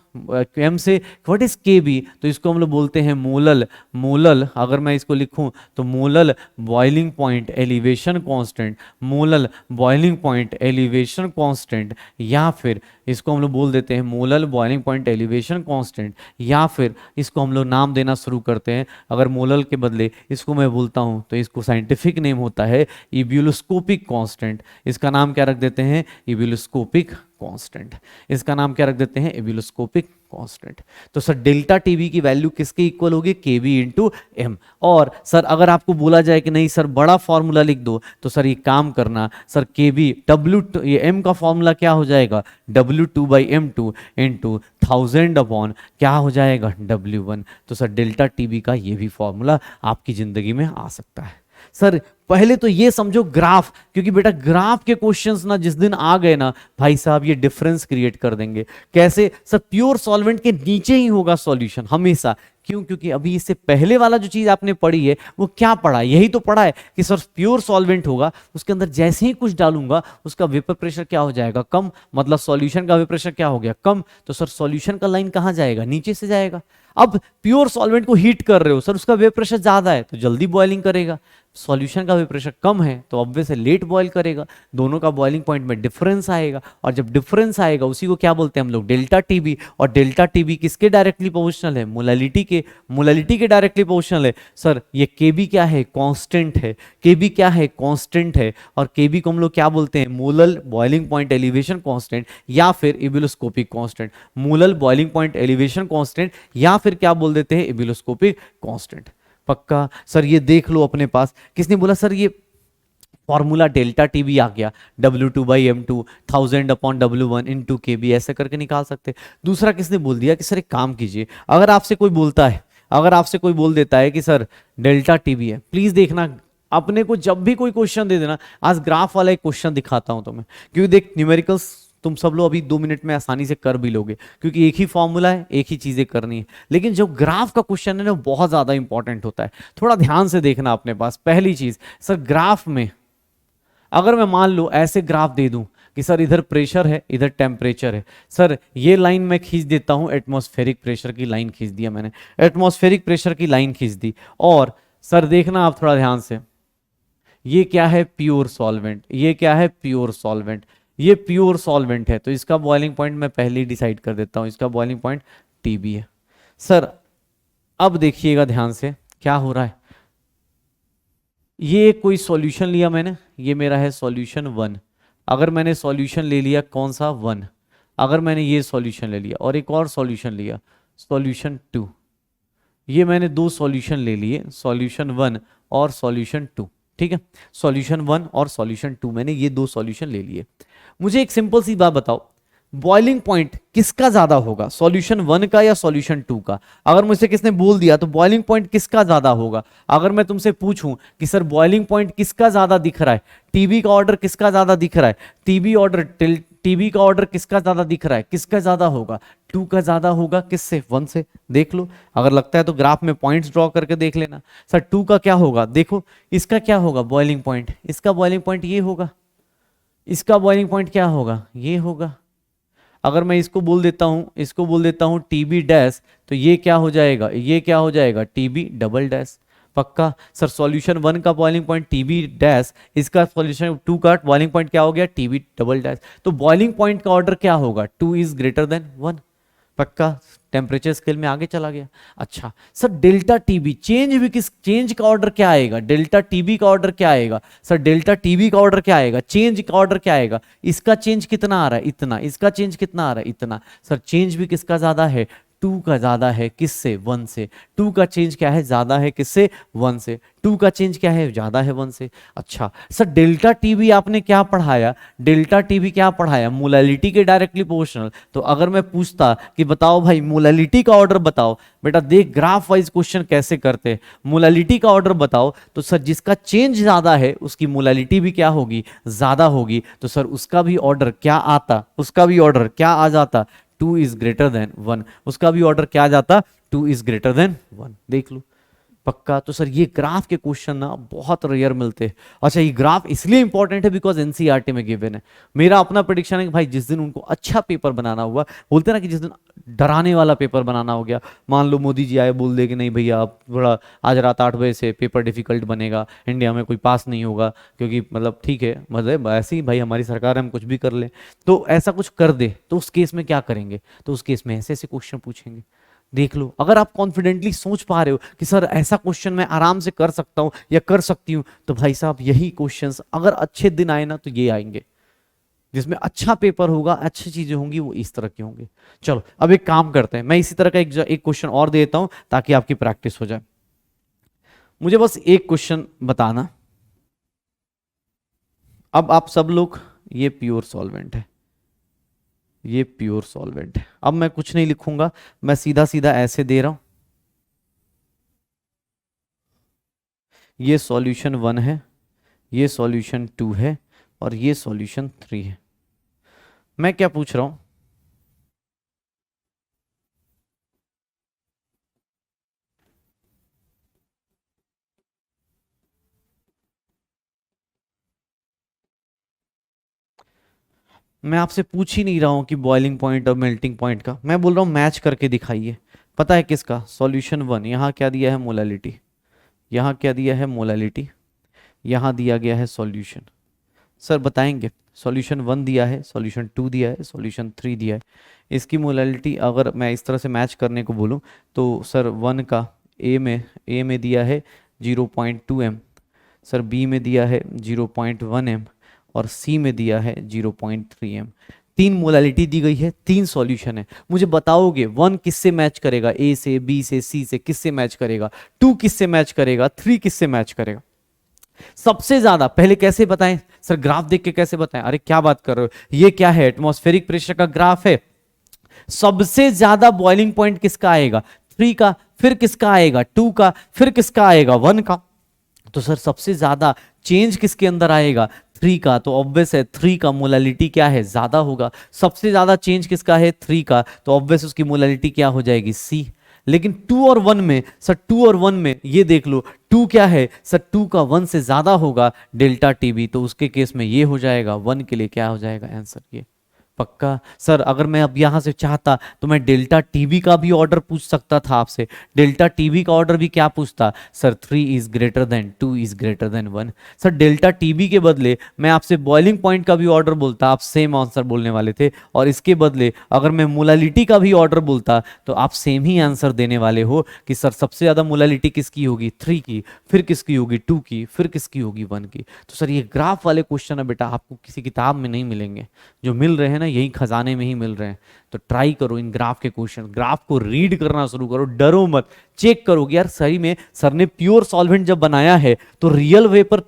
S1: M से what is KB? तो इसको हम लोग बोलते हैं मोलल। अगर मैं इसको लिखूं तो molal boiling point elevation constant, molal boiling point elevation constant, या फिर इसको हम लोग बोल देते हैं molal boiling point elevation constant, या फिर इसको हम लोग नाम देना शुरू करते हैं। अगर मोलल के बदले इसको मैं बोलता हूं तो इसको साइंटिफिक नेम होता है इब्यूलोस्कोपिक कांस्टेंट। इसका नाम क्या रख देते हैं? इब्यूलोस्कोपिक कांस्टेंट। इसका नाम क्या रख देते हैं? इब्यूलोस्कोपिक कांस्टेंट। तो सर डेल्टा टीबी की वैल्यू किसके इक्वल होगी? केबी इंटू एम। और सर अगर आपको बोला जाए कि नहीं सर बड़ा फॉर्मूला लिख दो, तो सर ये काम करना, सर केबी डब्ल्यू, ये एम का फॉर्मूला क्या हो जाएगा? W2/m2 इंटू 1000 अपॉन क्या हो जाएगा? W1। तो सर डेल्टा टीबी का ये भी फॉर्मूला आपकी जिंदगी में आ सकता है। सर पहले तो ये समझो ग्राफ, क्योंकि बेटा ग्राफ के क्वेश्चंस ना जिस दिन आ गए ना भाई साहब, ये डिफरेंस क्रिएट कर देंगे। कैसे? सर प्योर सॉल्वेंट के नीचे ही होगा सॉल्यूशन हमेशा। क्यों? क्योंकि अभी इससे पहले वाला जो चीज आपने पढ़ी है वो क्या पढ़ा है? यही तो पढ़ा है कि सर प्योर सॉल्वेंट होगा, उसके अंदर जैसे ही कुछ डालूंगा उसका वेपर प्रेशर क्या हो जाएगा? कम। मतलब सॉल्यूशन का वेपर प्रेशर क्या हो गया? कम। तो सर सॉल्यूशन का लाइन कहां जाएगा? नीचे से जाएगा। अब प्योर सॉल्वेंट को हीट कर रहे हो सर, उसका वेपर प्रेशर ज्यादा है तो जल्दी बॉइलिंग करेगा। सॉल्यूशन का वेपर प्रेशर कम है तो ऑब्वियसली लेट बॉईल करेगा। दोनों का बॉइलिंग पॉइंट में डिफरेंस आएगा, और जब डिफरेंस आएगा उसी को क्या बोलते हैं हम लोग? Delta TB. और डेल्टा टीबी किसके डायरेक्टली प्रोपोर्शनल है? मोलालिटी के डायरेक्टली प्रोपोर्शनल है। सर ये केबी क्या है? कांस्टेंट है। केबी क्या है? कांस्टेंट है। और केबी को हम लोग क्या बोलते हैं? Molal boiling point elevation constant, या फिर ebullioscopic constant. Molal boiling point elevation constant, या फिर क्या बोल देते हैं? इब्यूलोस्कोपिक कांस्टेंट। पक्का? सर ये देख लो अपने पास, किसने बोला सर ये फॉर्मूला डेल्टा टीबी आ गया, W2/m2 1000 अपॉन W1 इंटू केबी, ऐसे करके निकाल सकते। दूसरा किसने बोल दिया कि सर एक काम कीजिए, अगर आपसे कोई बोलता है, अगर आपसे कोई बोल देता है कि सर डेल्टा टीबी है, प्लीज देखना अपने को जब भी कोई क्वेश्चन दे देना, आज ग्राफ वाला एक क्वेश्चन दिखाता हूं तुम्हें, क्योंकि देख न्यूमेरिकल्स तुम सब लोग अभी 2 मिनट में आसानी से कर भी लोगे, क्योंकि एक ही फॉर्मूला है, एक ही चीजें करनी है। लेकिन जो ग्राफ का क्वेश्चन है ना बहुत ज्यादा इंपॉर्टेंट होता है, थोड़ा ध्यान से देखना अपने पास। पहली चीज सर ग्राफ में अगर मैं मान लो ऐसे ग्राफ दे दूं कि सर इधर प्रेशर है इधर टेम्परेचर है, सर ये लाइन मैं खींच देता हूं, एटमॉस्फेरिक प्रेशर की लाइन खींच दिया मैंने, एटमॉस्फेरिक प्रेशर की लाइन खींच दी। और सर देखना आप थोड़ा ध्यान से, ये क्या है? Pure solvent. ये क्या है? Pure solvent. ये प्योर सॉल्वेंट है तो इसका बॉइलिंग पॉइंट मैं पहले ही डिसाइड कर देता हूं, इसका बॉइलिंग पॉइंट टीबी है। सर अब देखिएगा ध्यान से क्या हो रहा है, ये कोई सॉल्यूशन लिया मैंने, ये मेरा है सॉल्यूशन 1। अगर मैंने सॉल्यूशन ले लिया कौन सा 1, अगर मैंने ये सॉल्यूशन ले लिया और एक और सॉल्यूशन लिया सॉल्यूशन 2, ये मैंने दो सॉल्यूशन ले लिए, सॉल्यूशन 1 और सॉल्यूशन 2। ठीक है, सॉल्यूशन 1 और सॉल्यूशन 2, मैंने ये दो सॉल्यूशन ले लिए। मुझे एक सिंपल सी बात बताओ, बॉइलिंग पॉइंट किसका ज्यादा होगा, सॉल्यूशन 1 का या सॉल्यूशन 2 का? अगर मुझसे किसने बोल दिया तो बॉइलिंग पॉइंट किसका ज्यादा होगा। अगर मैं तुमसे पूछूं कि सर बॉइलिंग पॉइंट किसका ज्यादा दिख रहा है, टीबी का ऑर्डर किसका ज्यादा दिख रहा है, टीबी का ऑर्डर किसका ज्यादा दिख रहा है, किसका ज्यादा होगा, 2 का ज्यादा होगा। किससे? 1 से। देख लो, अगर लगता है तो ग्राफ में पॉइंट्स ड्रॉ करके देख लेना। सर 2 का क्या होगा, देखो इसका क्या होगा बॉइलिंग पॉइंट, इसका बॉइलिंग पॉइंट ये होगा, इसका बॉइलिंग पॉइंट क्या होगा, ये होगा। अगर मैं इसको बोल देता हूं, इसको बोल देता हूं टीबी डैश, तो ये क्या हो जाएगा, ये क्या हो जाएगा, टीबी डबल डैश। पक्का? सर सॉल्यूशन 1 का बॉइलिंग पॉइंट टीबी डैश, इसका सॉल्यूशन 2 का बॉइलिंग पॉइंट क्या हो गया, टीबी डबल डैश। तो बॉइलिंग पॉइंट का ऑर्डर क्या होगा, 2 इज ग्रेटर देन 1। पक्का? टेम्परेचर स्केल में आगे चला गया। अच्छा सर डेल्टा टीबी चेंज भी किस, चेंज का ऑर्डर क्या आएगा, डेल्टा टीबी का ऑर्डर क्या आएगा, सर डेल्टा टीबी का ऑर्डर क्या आएगा, चेंज का ऑर्डर क्या आएगा, इसका चेंज कितना आ रहा है, इतना, इसका चेंज कितना आ रहा है, इतना। सर चेंज भी किसका ज्यादा है, 2 का ज्यादा है, किससे, 1 से। 2 का चेंज क्या है, ज्यादा है, किससे, 1 से। 2 का चेंज क्या है, ज्यादा है, 1 से। अच्छा सर डेल्टा टीबी आपने क्या पढ़ाया, डेल्टा टीबी क्या पढ़ाया, मोलैलिटी के डायरेक्टली प्रोपोर्शनल। तो अगर मैं पूछता कि बताओ भाई मोलैलिटी का ऑर्डर बताओ, बेटा देख ग्राफ वाइज क्वेश्चन कैसे करते हैं, मोलैलिटी का ऑर्डर बताओ, तो सर जिसका चेंज ज्यादा है उसकी मोलैलिटी भी क्या होगी, ज्यादा होगी। तो सर उसका भी ऑर्डर क्या आता, उसका भी ऑर्डर क्या आ जाता, 2 इज ग्रेटर देन 1। उसका भी ऑर्डर क्या आ जाता, 2 इज ग्रेटर देन 1। देख लो। पक्का? तो सर ये ग्राफ के क्वेश्चन ना बहुत रेयर मिलते हैं। अच्छा ये ग्राफ इसलिए इंपॉर्टेंट है बिकॉज एनसीईआरटी में गिवन है। मेरा अपना प्रेडिक्शन है कि भाई जिस दिन उनको अच्छा पेपर बनाना हुआ, बोलते ना कि जिस दिन डराने वाला पेपर बनाना हो गया, मान लो मोदी जी आए बोल दे कि नहीं भैया आप थोड़ा आज रात 8 बजे से पेपर डिफिकल्ट बनेगा, इंडिया में कोई पास नहीं होगा, क्योंकि मतलब ठीक है मतलब ऐसे ही भाई हमारी सरकार है, हम कुछ भी कर लें, तो ऐसा कुछ कर दे, तो उस केस में क्या करेंगे, तो उस केस में ऐसे ऐसे क्वेश्चन पूछेंगे। देख लो, अगर आप कॉन्फिडेंटली सोच पा रहे हो कि सर ऐसा क्वेश्चन मैं आराम से कर सकता हूं या कर सकती हूं, तो भाई साहब यही क्वेश्चंस अगर अच्छे दिन आए ना तो ये आएंगे, जिसमें अच्छा पेपर होगा, अच्छी चीजें होंगी, वो इस तरह की होंगी। चलो अब एक काम करते हैं, मैं इसी तरह का एक क्वेश्चन और दे देता हूं ताकि आपकी प्रैक्टिस हो जाए। मुझे बस एक क्वेश्चन बताना। अब आप सब लोग, ये प्योर सॉल्वेंट है, ये प्योर सॉल्वेंट है। अब मैं कुछ नहीं लिखूंगा, मैं सीधा सीधा ऐसे दे रहा हूं, ये सॉल्यूशन 1 है, ये सॉल्यूशन 2 है और ये सॉल्यूशन 3 है। मैं क्या पूछ रहा हूं, मैं आपसे पूछ ही नहीं रहा हूं कि बॉइलिंग पॉइंट और मेल्टिंग पॉइंट का, मैं बोल रहा हूं मैच करके दिखाइए। पता है किसका, सॉल्यूशन 1, यहां क्या दिया है, मोलैलिटी, यहां क्या दिया है, मोलैलिटी, यहां दिया गया है सॉल्यूशन। सर बताएंगे, सॉल्यूशन 1 दिया है, सॉल्यूशन 2 दिया है, सॉल्यूशन 3 दिया है, इसकी मोलैलिटी अगर मैं इस तरह से मैच करने को बोलूं तो सर 1 का ए में दिया है 0.2 m, सर बी में दिया है 0.1 m और सी में दिया है 0.3 m। 3 मोलैलिटी दी गई है, 3 सॉल्यूशन है। मुझे बताओगे 1 किससे मैच करेगा, ए से, बी से, सी से, किससे मैच करेगा, 2 किससे मैच करेगा, 3 किससे मैच करेगा। सबसे ज्यादा पहले कैसे बताएं, सर ग्राफ देख के कैसे बताएं, अरे क्या बात कर रहे हो, ये क्या है, एटमॉस्फेरिक प्रेशर का ग्राफ है। सबसे ज्यादा बॉइलिंग पॉइंट किसका आएगा, 3 का, फिर किसका आएगा, 2 का, फिर किसका आएगा, 1 का। तो सर सबसे ज्यादा चेंज किसके अंदर आएगा, 3 का, तो ऑब्वियस है 3 का मोलैलिटी क्या है, ज्यादा होगा। सबसे ज्यादा चेंज किसका है, 3 का, तो ऑब्वियस उसकी मोलैलिटी क्या हो जाएगी, सी। लेकिन 2 और 1 में, सर 2 और 1 में ये देख लो, 2 क्या है, सर 2 का 1 से ज्यादा होगा डेल्टा टीबी, तो उसके केस में ये हो जाएगा 1 के लिए क्या हो जाएगा आंसर, ये पक्का सर, अगर मैं अब यहां से चाहता तो मैं डेल्टा टीबी का भी ऑर्डर पूछ सकता था आपसे। डेल्टा टीबी का ऑर्डर भी क्या पूछता sir, 3 is greater than 2 is greater than 1। Sir delta TB के बदले मैं आपसे बॉइलिंग पॉइंट का भी ऑर्डर बोलता, आप सेम आंसर बोलने वाले थे। और इसके बदले अगर मैं मोलालिटी का भी ऑर्डर बोलता तो आप सेम ही आंसर देने वाले हो कि सर सबसे ज्यादा मोलालिटी किसकी होगी, 3 की, फिर किसकी होगी 2 की, फिर किसकी होगी 1 की। तो सर ये ग्राफ वाले क्वेश्चन है बेटा आपको किसी किताब में नहीं मिलेंगे, जो मिल रहे हैं ना यही खजाने में ही मिल रहे हैं। तो ट्राई करो इन ग्राफ के क्वेश्चन, ग्राफ को रीड करना शुरू करो, डरो मत, चेक करो कि यार सही में सर ने प्योर सॉल्वेंट जब बनाया है तो रियल वेपर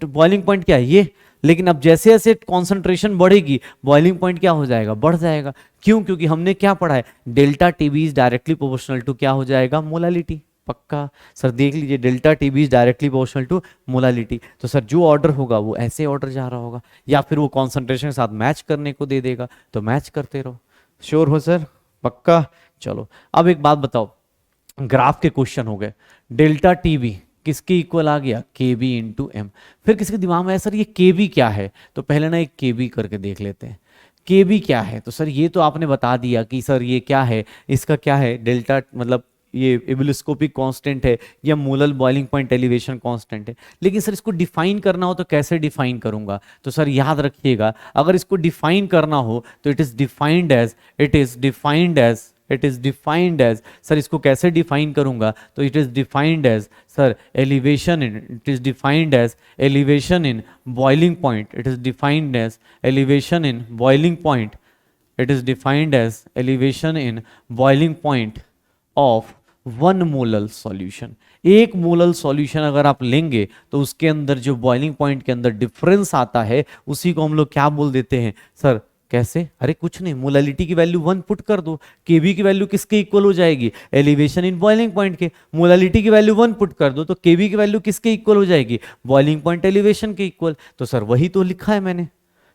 S1: बॉइलिंग पॉइंट क्या है ये, लेकिन अब जैसे जैसे कॉन्सेंट्रेशन बढ़ेगी बॉइलिंग पॉइंट क्या हो जाएगा, बढ़ जाएगा। क्यों? क्योंकि हमने क्या पढ़ा है, delta TB is directly proportional to क्या हो जाएगा, मोलालिटी। पक्का सर देख लीजिए, delta TB is directly proportional to molality. तो सर जो ऑर्डर होगा वो ऐसे ऑर्डर जा रहा होगा, या फिर वो कॉन्सेंट्रेशन के साथ मैच करने को दे देगा, तो मैच करते रहो। श्योर हो सर? पक्का। चलो अब एक बात बताओ, ग्राफ के क्वेश्चन हो गए, डेल्टा टीबी किसके इक्वल आ गया, के बी इंटू एम। फिर किसके दिमाग में है सर ये के बी क्या है, तो पहले ना एक के बी करके देख लेते हैं। के बी क्या है, तो सर ये तो आपने बता दिया कि सर ये क्या है, इसका क्या है, डेल्टा मतलब ये एबिलिस्कोपिक कांस्टेंट है या molal boiling point elevation constant है। लेकिन सर इसको डिफाइन करना हो तो कैसे डिफाइन करूंगा, तो सर याद रखिएगा अगर इसको डिफाइन करना हो तो it is defined as sir इसको कैसे डिफाइन करूंगा, तो it is defined as sir elevation in, it is defined as elevation in boiling point, it is defined as elevation in boiling point, it is defined as elevation in boiling point of 1 molal solution. एक molal solution अगर आप लेंगे तो उसके अंदर जो boiling point के अंदर डिफरेंस आता है उसी को हम लोग क्या बोल देते हैं सर, कैसे, अरे कुछ नहीं, मोलालिटी की वैल्यू 1 पुट कर दो, केबी की वैल्यू किसके इक्वल हो जाएगी, एलिवेशन इन बॉइलिंग पॉइंट के। मोलालिटी की वैल्यू 1 पुट कर दो तो केबी की वैल्यू किसके इक्वल हो जाएगी, बॉइलिंग पॉइंट एलिवेशन के इक्वल। तो सर वही तो लिखा है मैंने,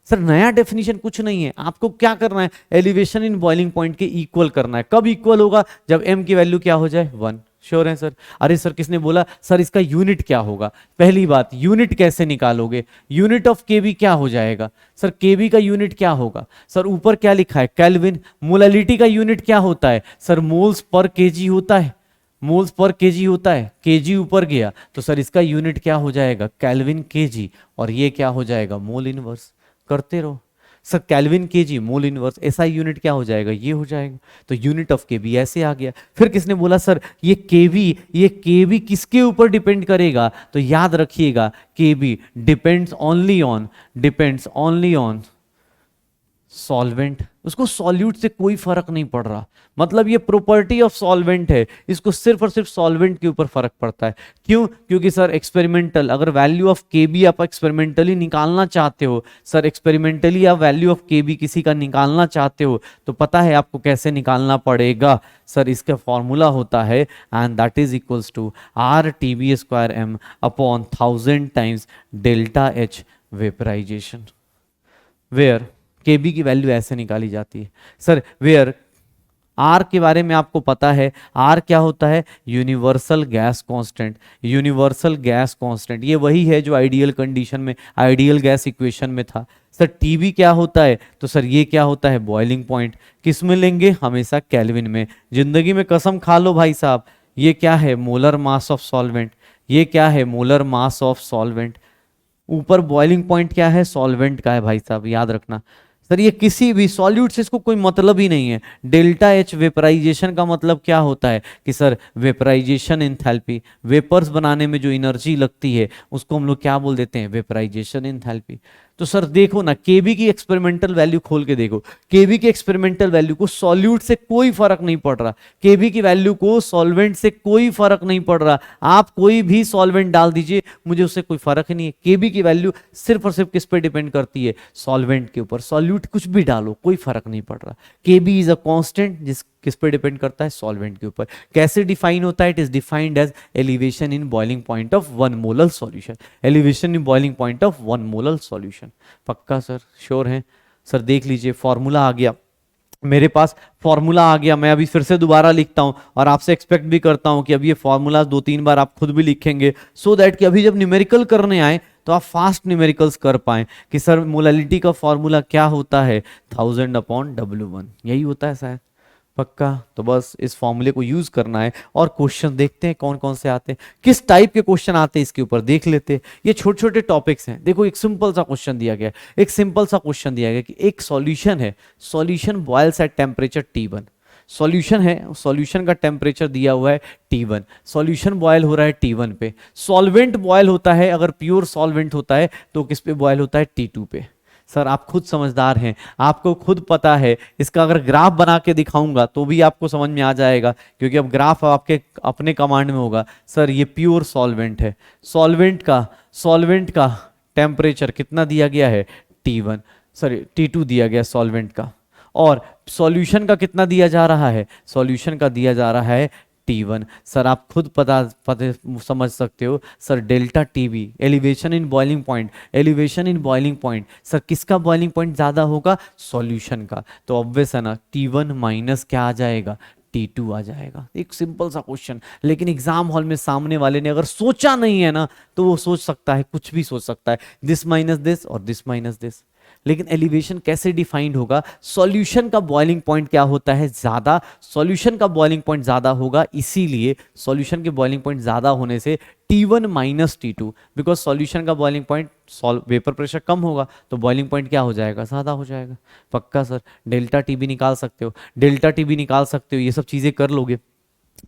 S1: सर नया डेफिनेशन कुछ नहीं है, आपको क्या करना है, एलिवेशन इन बॉइलिंग पॉइंट के इक्वल करना है। कब इक्वल होगा, जब एम की वैल्यू क्या हो जाए, 1। श्योर है सर? अरे सर किसने बोला सर इसका यूनिट क्या होगा, पहली बात यूनिट कैसे निकालोगे, यूनिट ऑफ केबी क्या हो जाएगा सर, केबी का यूनिट क्या होगा सर, ऊपर क्या लिखा है केल्विन। मोलालिटी का यूनिट क्या होता है सर, मोल्स पर केजी होता है, मोल्स पर केजी होता है, केजी ऊपर गया तो सर इसका यूनिट क्या हो जाएगा, केल्विन केजी, और ये क्या हो जाएगा, मोल इनवर्स। करते रहो sir, kelvin KG mole inverse, ऐसा यूनिट क्या हो जाएगा, ये हो जाएगा। तो यूनिट ऑफ केबी ऐसे आ गया। फिर किसने बोला सर ये केबी किसके ऊपर डिपेंड करेगा, तो याद रखिएगा केबी डिपेंड्स ओनली ऑन सॉल्वेंट, उसको सॉल्यूट से कोई फर्क नहीं पड़ रहा, मतलब ये प्रॉपर्टी ऑफ सॉल्वेंट है, इसको सिर्फ और सिर्फ सॉल्वेंट के ऊपर फर्क पड़ता है। क्यों? क्योंकि सर एक्सपेरिमेंटल, अगर वैल्यू ऑफ केबी आप एक्सपेरिमेंटली निकालना चाहते हो सर, एक्सपेरिमेंटली आप वैल्यू ऑफ केबी किसी का निकालना चाहते हो तो पता है आपको कैसे निकालना पड़ेगा सर, इसका फॉर्मूला होता है and that is equals to R T B square M upon 1000 times delta H vaporisation, where K B की वैल्यू ऐसे निकाली जाती है सर, वेयर आर के बारे में आपको पता है, आर क्या होता है, universal gas constant. Universal gas constant ये वही है जो आइडियल कंडीशन में, आइडियल गैस इक्वेशन में था। सर टीबी क्या होता है, तो सर ये क्या होता है, बॉइलिंग पॉइंट। किस में लेंगे, हमेशा केल्विन में। जिंदगी में कसम खा लो भाई साहब, ये क्या है, मोलर मास ऑफ सॉल्वेंट, ये क्या है, मोलर मास ऑफ सॉल्वेंट। ऊपर बॉइलिंग पॉइंट क्या है, सॉल्वेंट का है भाई साहब, याद रखना। सर ये किसी भी सॉल्यूट से इसको कोई मतलब ही नहीं है। डेल्टा एच वेपराइजेशन का मतलब क्या होता है कि सर वेपराइजेशन एंथैल्पी, वेपर्स बनाने में जो एनर्जी लगती है उसको हम लोग क्या बोल देते हैं, वेपराइजेशन एंथैल्पी। तो सर देखो ना, केबी की एक्सपेरिमेंटल वैल्यू खोल के देखो, केबी की एक्सपेरिमेंटल वैल्यू को सॉल्यूट से कोई फर्क नहीं पड़ रहा, केबी की वैल्यू को सॉल्वेंट से कोई फर्क नहीं पड़ रहा। आप कोई भी सॉल्वेंट डाल दीजिए, मुझे उससे कोई फर्क ही नहीं है। केबी की वैल्यू सिर्फ और सिर्फ किस पे डिपेंड करती है, सॉल्वेंट के ऊपर। सॉल्यूट कुछ भी डालो कोई फर्क नहीं पड़ रहा। केबी इज अ कांस्टेंट, जिस किस पे डिपेंड करता है, सॉल्वेंट के ऊपर। कैसे डिफाइन होता है, it is defined as elevation in boiling point of 1 molal solution, elevation in boiling point of 1 molal solution. पक्का सर, श्योर हैं सर? देख लीजिए फॉर्मूला आ गया मेरे पास, फॉर्मूला आ गया। मैं अभी फिर से दोबारा लिखता हूं और आपसे एक्सपेक्ट भी करता हूं कि अब ये फॉर्मूला 2-3 बार आप खुद भी लिखेंगे, सो दैट कि अभी जब न्यूमेरिकल करने आए तो आप फास्ट न्यूमेरिकल्स कर पाएं कि सर मोलालिटी का फॉर्मूला क्या होता है 1000/W1, यही होता है शायद, पक्का। तो बस इस फॉर्मूले को यूज करना है और क्वेश्चन देखते हैं कौन कौन से आते हैं, किस टाइप के क्वेश्चन आते हैं इसके ऊपर देख लेते हैं। ये छोटे छोटे टॉपिक्स हैं। देखो एक सिंपल सा क्वेश्चन दिया गया है, एक सिंपल सा क्वेश्चन दिया गया कि एक सॉल्यूशन है, solution boils at temperature T1। Solution है, सॉल्यूशन का टेम्परेचर दिया हुआ है T1, सॉल्यूशन बॉयल हो रहा है T1 पे। सॉल्वेंट बॉयल होता है, अगर प्योर सॉल्वेंट होता है तो किस पे बॉयल होता है, T2 पे। सर आप खुद समझदार हैं, आपको खुद पता है, इसका अगर ग्राफ बना के दिखाऊंगा तो भी आपको समझ में आ जाएगा, क्योंकि अब ग्राफ आपके अपने कमांड में होगा। सर ये प्योर सॉल्वेंट है, सॉल्वेंट का टेम्परेचर कितना दिया गया है, T1, सॉरी T2 दिया गया सॉल्वेंट का, और सॉल्यूशन का कितना दिया जा रहा है, सॉल्यूशन का दिया जा रहा है T1। सर आप खुद पता समझ सकते हो, sir delta TB elevation in boiling point, elevation in boiling point, sir किसका बॉइलिंग पॉइंट ज़्यादा होगा, सॉल्यूशन का। तो ऑब्वियस है ना, T1 माइनस क्या आ जाएगा, T2 आ जाएगा। एक सिंपल सा क्वेश्चन, लेकिन एग्जाम हॉल में सामने वाले ने अगर सोचा नहीं है ना, तो वो सोच सकता है, कुछ भी सोच सकता है, दिस माइनस दिस और दिस माइनस दिस। लेकिन एलिवेशन कैसे डिफाइंड होगा, सॉल्यूशन का बॉइलिंग पॉइंट क्या होता है, ज्यादा, सॉल्यूशन का बॉइलिंग पॉइंट ज्यादा होगा, इसीलिए सॉल्यूशन के बॉइलिंग पॉइंट ज्यादा होने से T1 minus T2, because solution का बॉइलिंग पॉइंट, वेपर प्रेशर कम होगा तो बॉइलिंग पॉइंट क्या हो जाएगा, ज्यादा हो जाएगा। पक्का सर, डेल्टा टीबी निकाल सकते हो, डेल्टा टीबी निकाल सकते हो, ये सब चीजें कर लोगे।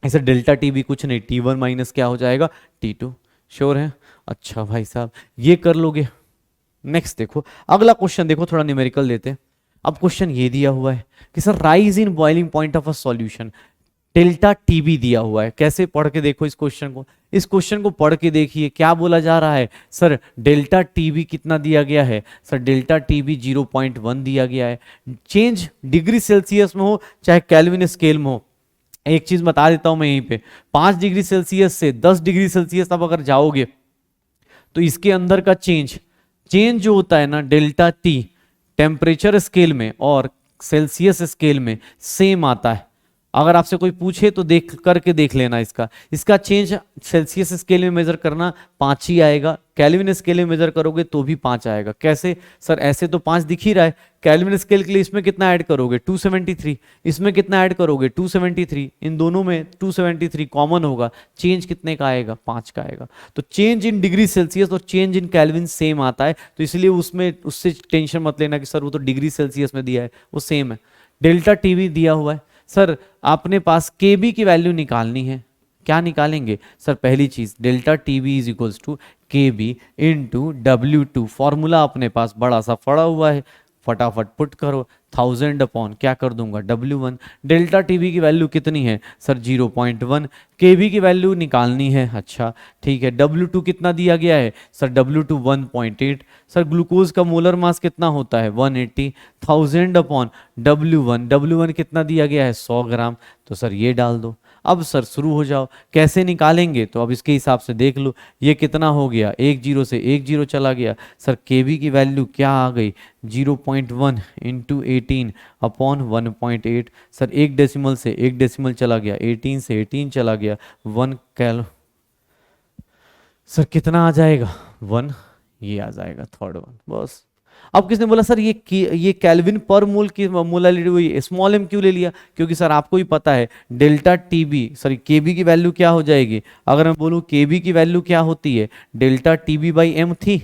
S1: ऐसे डेल्टा टीबी कुछ नहीं, T1 माइनस क्या हो जाएगा, T2। श्योर है, अच्छा भाई साहब ये कर लोगे। नेक्स्ट देखो, अगला क्वेश्चन देखो, थोड़ा न्यूमेरिकल लेते हैं। अब क्वेश्चन ये दिया हुआ है कि sir rise in boiling point of a solution, delta TB दिया हुआ है। कैसे पढ़ के देखो इस क्वेश्चन को, इस क्वेश्चन को पढ़ के देखिए क्या बोला जा रहा है। सर डेल्टा टीबी कितना दिया गया है, सर डेल्टा टीबी 0.1 दिया गया है। चेंज डिग्री सेल्सियस में हो चाहे केल्विन स्केल में हो, एक चीज बता देता हूं मैं यहीं पे, 5 डिग्री सेल्सियस से 10 डिग्री सेल्सियस तक अगर जाओगे तो इसके अंदर का चेंज जो होता है ना, डेल्टा टी टेम्परेचर स्केल में और सेल्सियस स्केल में सेम आता है। अगर आपसे कोई पूछे तो देख करके देख लेना, इसका चेंज सेल्सियस स्केल में मेजर करना 5 ही आएगा, केल्विन स्केल में मेजर करोगे तो भी 5 आएगा। कैसे सर, ऐसे तो 5 दिख ही रहा है, केल्विन स्केल के लिए इसमें कितना ऐड करोगे 273, इसमें कितना ऐड करोगे 273, इन दोनों में 273 कॉमन होगा, चेंज कितने का आएगा, 5 का आएगा। तो चेंज इन डिग्री सेल्सियस और चेंज इन केल्विन सेम आता है, तो इसलिए उसमें उससे टेंशन मत लेना कि सर वो तो डिग्री सेल्सियस में दिया है, वो सेम है। डेल्टा टीवी दिया हुआ है, सर आपने पास केबी की वैल्यू निकालनी है, क्या निकालेंगे सर, पहली चीज delta TB is equals to KB into W2, formula अपने पास बड़ा सा पड़ा हुआ है, फटाफट पुट करो, 1000 अपॉन क्या कर दूंगा W1। डेल्टा टीबी की वैल्यू कितनी है सर 0.1, KB की वैल्यू निकालनी है, अच्छा ठीक है। W2 कितना दिया गया है सर, W2 1.8, सर ग्लूकोज का मोलर मास कितना होता है 180, 1000 अपॉन W1 कितना दिया गया है 100 ग्राम, तो सर ये डाल दो। अब सर शुरू हो जाओ, कैसे निकालेंगे, तो अब इसके हिसाब से देख लो, ये कितना हो गया, 1 0 से 1 0 चला गया, सर KB की वैल्यू क्या आ गई 0.1 इंटू 18 अपॉन 1.8, सर एक डेसिमल से एक डेसिमल चला गया, 18 से 18 चला गया, 1 कैल, सर कितना आ जाएगा 1, ये आ जाएगा थर्ड वन, बस। अब किसने बोला सर ये केल्विन पर मोल की मोलालिटी हुई, स्मॉल m क्यों ले लिया, क्योंकि सर आपको ही पता है डेल्टा टीबी सॉरी केबी की वैल्यू क्या हो जाएगी, अगर मैं बोलूं केबी की वैल्यू क्या होती है, डेल्टा टीबी बाई m थी,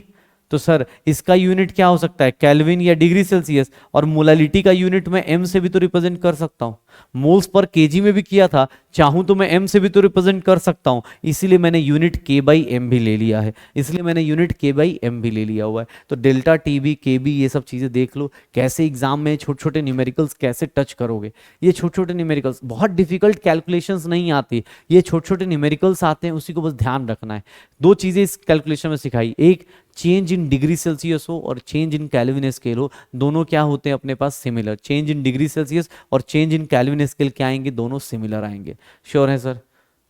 S1: तो सर इसका यूनिट क्या हो सकता है केल्विन या डिग्री सेल्सियस, और मोलालिटी का यूनिट मैं m से भी तो रिप्रेजेंट कर सकता हूं, मोल्स पर केजी में भी किया था, चाहूं तो मैं m से भी तो रिप्रेजेंट कर सकता हूं, इसीलिए मैंने यूनिट k बाई m भी ले लिया है, इसलिए मैंने यूनिट k बाई m भी ले लिया हुआ है। तो डेल्टा टीबी केबी ये सब चीजें देख लो, कैसे एग्जाम में छोटे छोटे न्यूमेरिकल्स कैसे टच करोगे। ये छोटे छोटे न्यूमेरिकल्स बहुत डिफिकल्ट कैलकुलेशंस नहीं आती, ये छोटे छोटे न्यूमेरिकल्स आते हैं, उसी को बस ध्यान रखना है। दो चीजें इस कैलकुलेशन में सिखाई, एक चेंज इन डिग्री सेल्सियस हो और चेंज इन केल्विन स्केल हो, दोनों क्या होते हैं अपने पास similar, change in degree Celsius और चेंज इन केल्विन स्केल क्या आएंगे, दोनों सिमिलर आएंगे। श्योर है सर,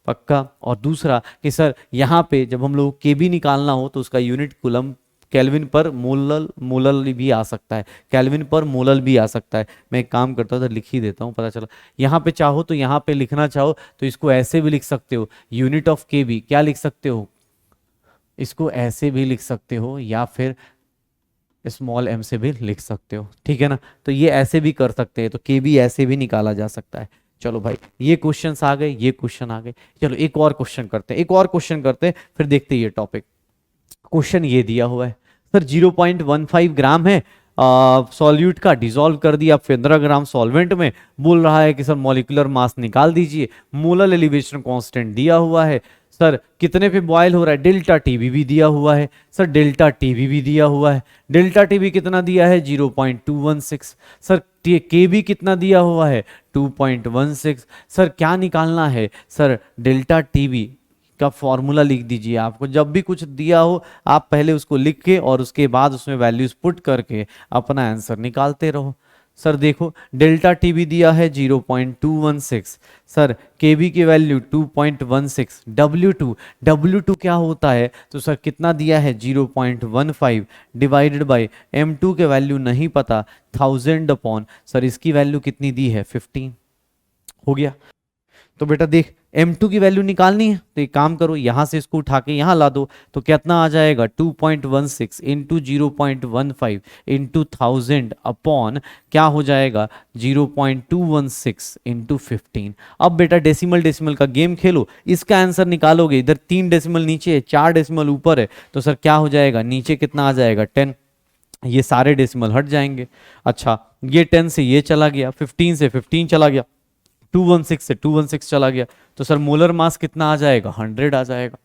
S1: पक्का। और दूसरा कि सर यहाँ पे जब हम लोग केबी निकालना हो तो उसका यूनिट कूलम केल्विन पर मोलल भी आ सकता है, केल्विन पर मोलल भी आ सकता है। मैं एक काम करता हूँ, लिख ही देता हूँ, पता चला। यहाँ पे चाहो तो यहाँ पे लिखना चाहो तो इसको ऐसे भी लिख सकते हो, यूनिट ऑफ केबी क्या लिख सकते हो, इसको ऐसे भी लिख सकते हो या फिर स्मॉल m से भी लिख सकते हो, ठीक है ना। तो ये ऐसे भी कर सकते हैं, तो के भी ऐसे भी निकाला जा सकता है। चलो भाई, ये क्वेश्चंस आ गए, ये क्वेश्चन आ गए। चलो एक और क्वेश्चन करते हैं, एक और क्वेश्चन करते हैं, फिर देखते हैं ये टॉपिक। क्वेश्चन ये दिया हुआ है सर, 0.15 ग्राम है सॉल्यूट का, डिसॉल्व कर दिया 15 ग्राम सॉल्वेंट में। बोल रहा है कि सर मॉलिक्यूलर मास निकाल दीजिए, मोलर एलिवेशन कांस्टेंट दिया हुआ है। सर कितने पे बॉयल हो रहा है, डेल्टा टीवी भी दिया हुआ है। सर डेल्टा टीवी भी दिया हुआ है, डेल्टा टीवी कितना दिया है 0.216। सर के भी कितना दिया हुआ है 2.16। सर क्या निकालना है, सर डेल्टा टीवी का फॉर्मूला लिख दीजिए। आपको जब भी कुछ दिया हो आप पहले उसको लिख के और उसके बाद उसमें वैल्यूज पुट करके अपना आंसर निकालते रहो। सर देखो डेल्टा टीवी दिया है 0.216, सर केबी की वैल्यू 2.16, W2 क्या होता है, तो सर कितना दिया है 0.15 डिवाइडेड बाय M2 के वैल्यू नहीं पता, 1000 अपॉन सर इसकी वैल्यू कितनी दी है 15। हो गया। तो बेटा देख M2 की वैल्यू निकालनी है तो एक काम करो, यहां से इसको उठा के यहां ला दो, तो कितना आ जाएगा 2.16 इंटू 0.15 इंटू 1000 अपॉन क्या हो जाएगा 0.216 इंटू 15। अब बेटा डेसिमल डेसिमल का गेम खेलो, इसका आंसर निकालोगे, इधर 3 डेसिमल नीचे है 4 डेसिमल ऊपर है, तो सर क्या हो जाएगा नीचे कितना आ जाएगा 10, ये सारे डेसिमल हट जाएंगे। अच्छा ये 10 से ये चला गया, 15 से 15 चला गया, 216 से 216 चला गया, तो सर मोलर मास कितना आ जाएगा 100 आ जाएगा।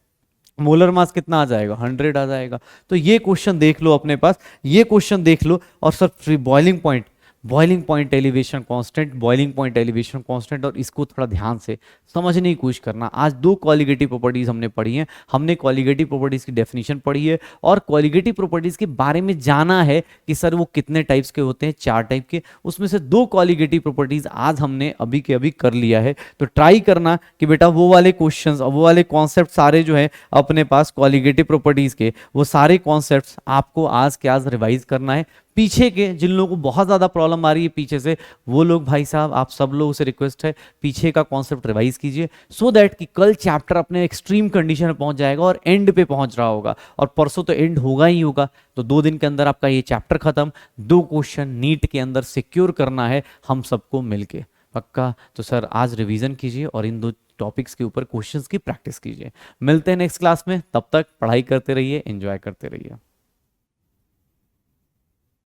S1: मोलर मास कितना आ जाएगा 100 आ जाएगा। तो ये क्वेश्चन देख लो अपने पास, ये क्वेश्चन देख लो। और sir boiling point, boiling point elevation constant, boiling point elevation constant, और इसको थोड़ा ध्यान से समझने की कोशिश करना। आज 2 क्वालिटेटिव प्रॉपर्टीज हमने पढ़ी हैं, हमने क्वालिटेटिव प्रॉपर्टीज की डेफिनेशन पढ़ी है और क्वालिटेटिव प्रॉपर्टीज के बारे में जाना है कि सर वो कितने टाइप्स के होते हैं, 4 टाइप के, उसमें से 2 क्वालिटेटिव प्रॉपर्टीज आज हमने अभी के अभी कर लिया है। तो ट्राई करना कि बेटा वो वाले क्वेश्चंस, वो वाले कॉन्सेप्ट सारे जो है अपने पास क्वालिटेटिव प्रॉपर्टीज के, वो सारे कॉन्सेप्ट्स आपको आज के आज रिवाइज करना है। पीछे के जिन लोगों को बहुत ज़्यादा प्रॉब्लम आ रही है पीछे से, वो लोग भाई साहब आप सब लोगों से रिक्वेस्ट है पीछे का कॉन्सेप्ट रिवाइज कीजिए, सो दैट कि कल चैप्टर अपने एक्सट्रीम कंडीशन में पहुंच जाएगा और एंड पे पहुंच रहा होगा, और परसों तो एंड होगा ही होगा। तो 2 दिन के अंदर आपका ये चैप्टर खत्म, 2 क्वेश्चन नीट के अंदर सिक्योर करना है हम सबको मिलके, पक्का। तो सर आज रिवीजन कीजिए और इन 2 टॉपिक्स के ऊपर क्वेश्चंस की प्रैक्टिस कीजिए। मिलते हैं नेक्स्ट क्लास में, तब तक पढ़ाई करते रहिए, एंजॉय करते रहिए।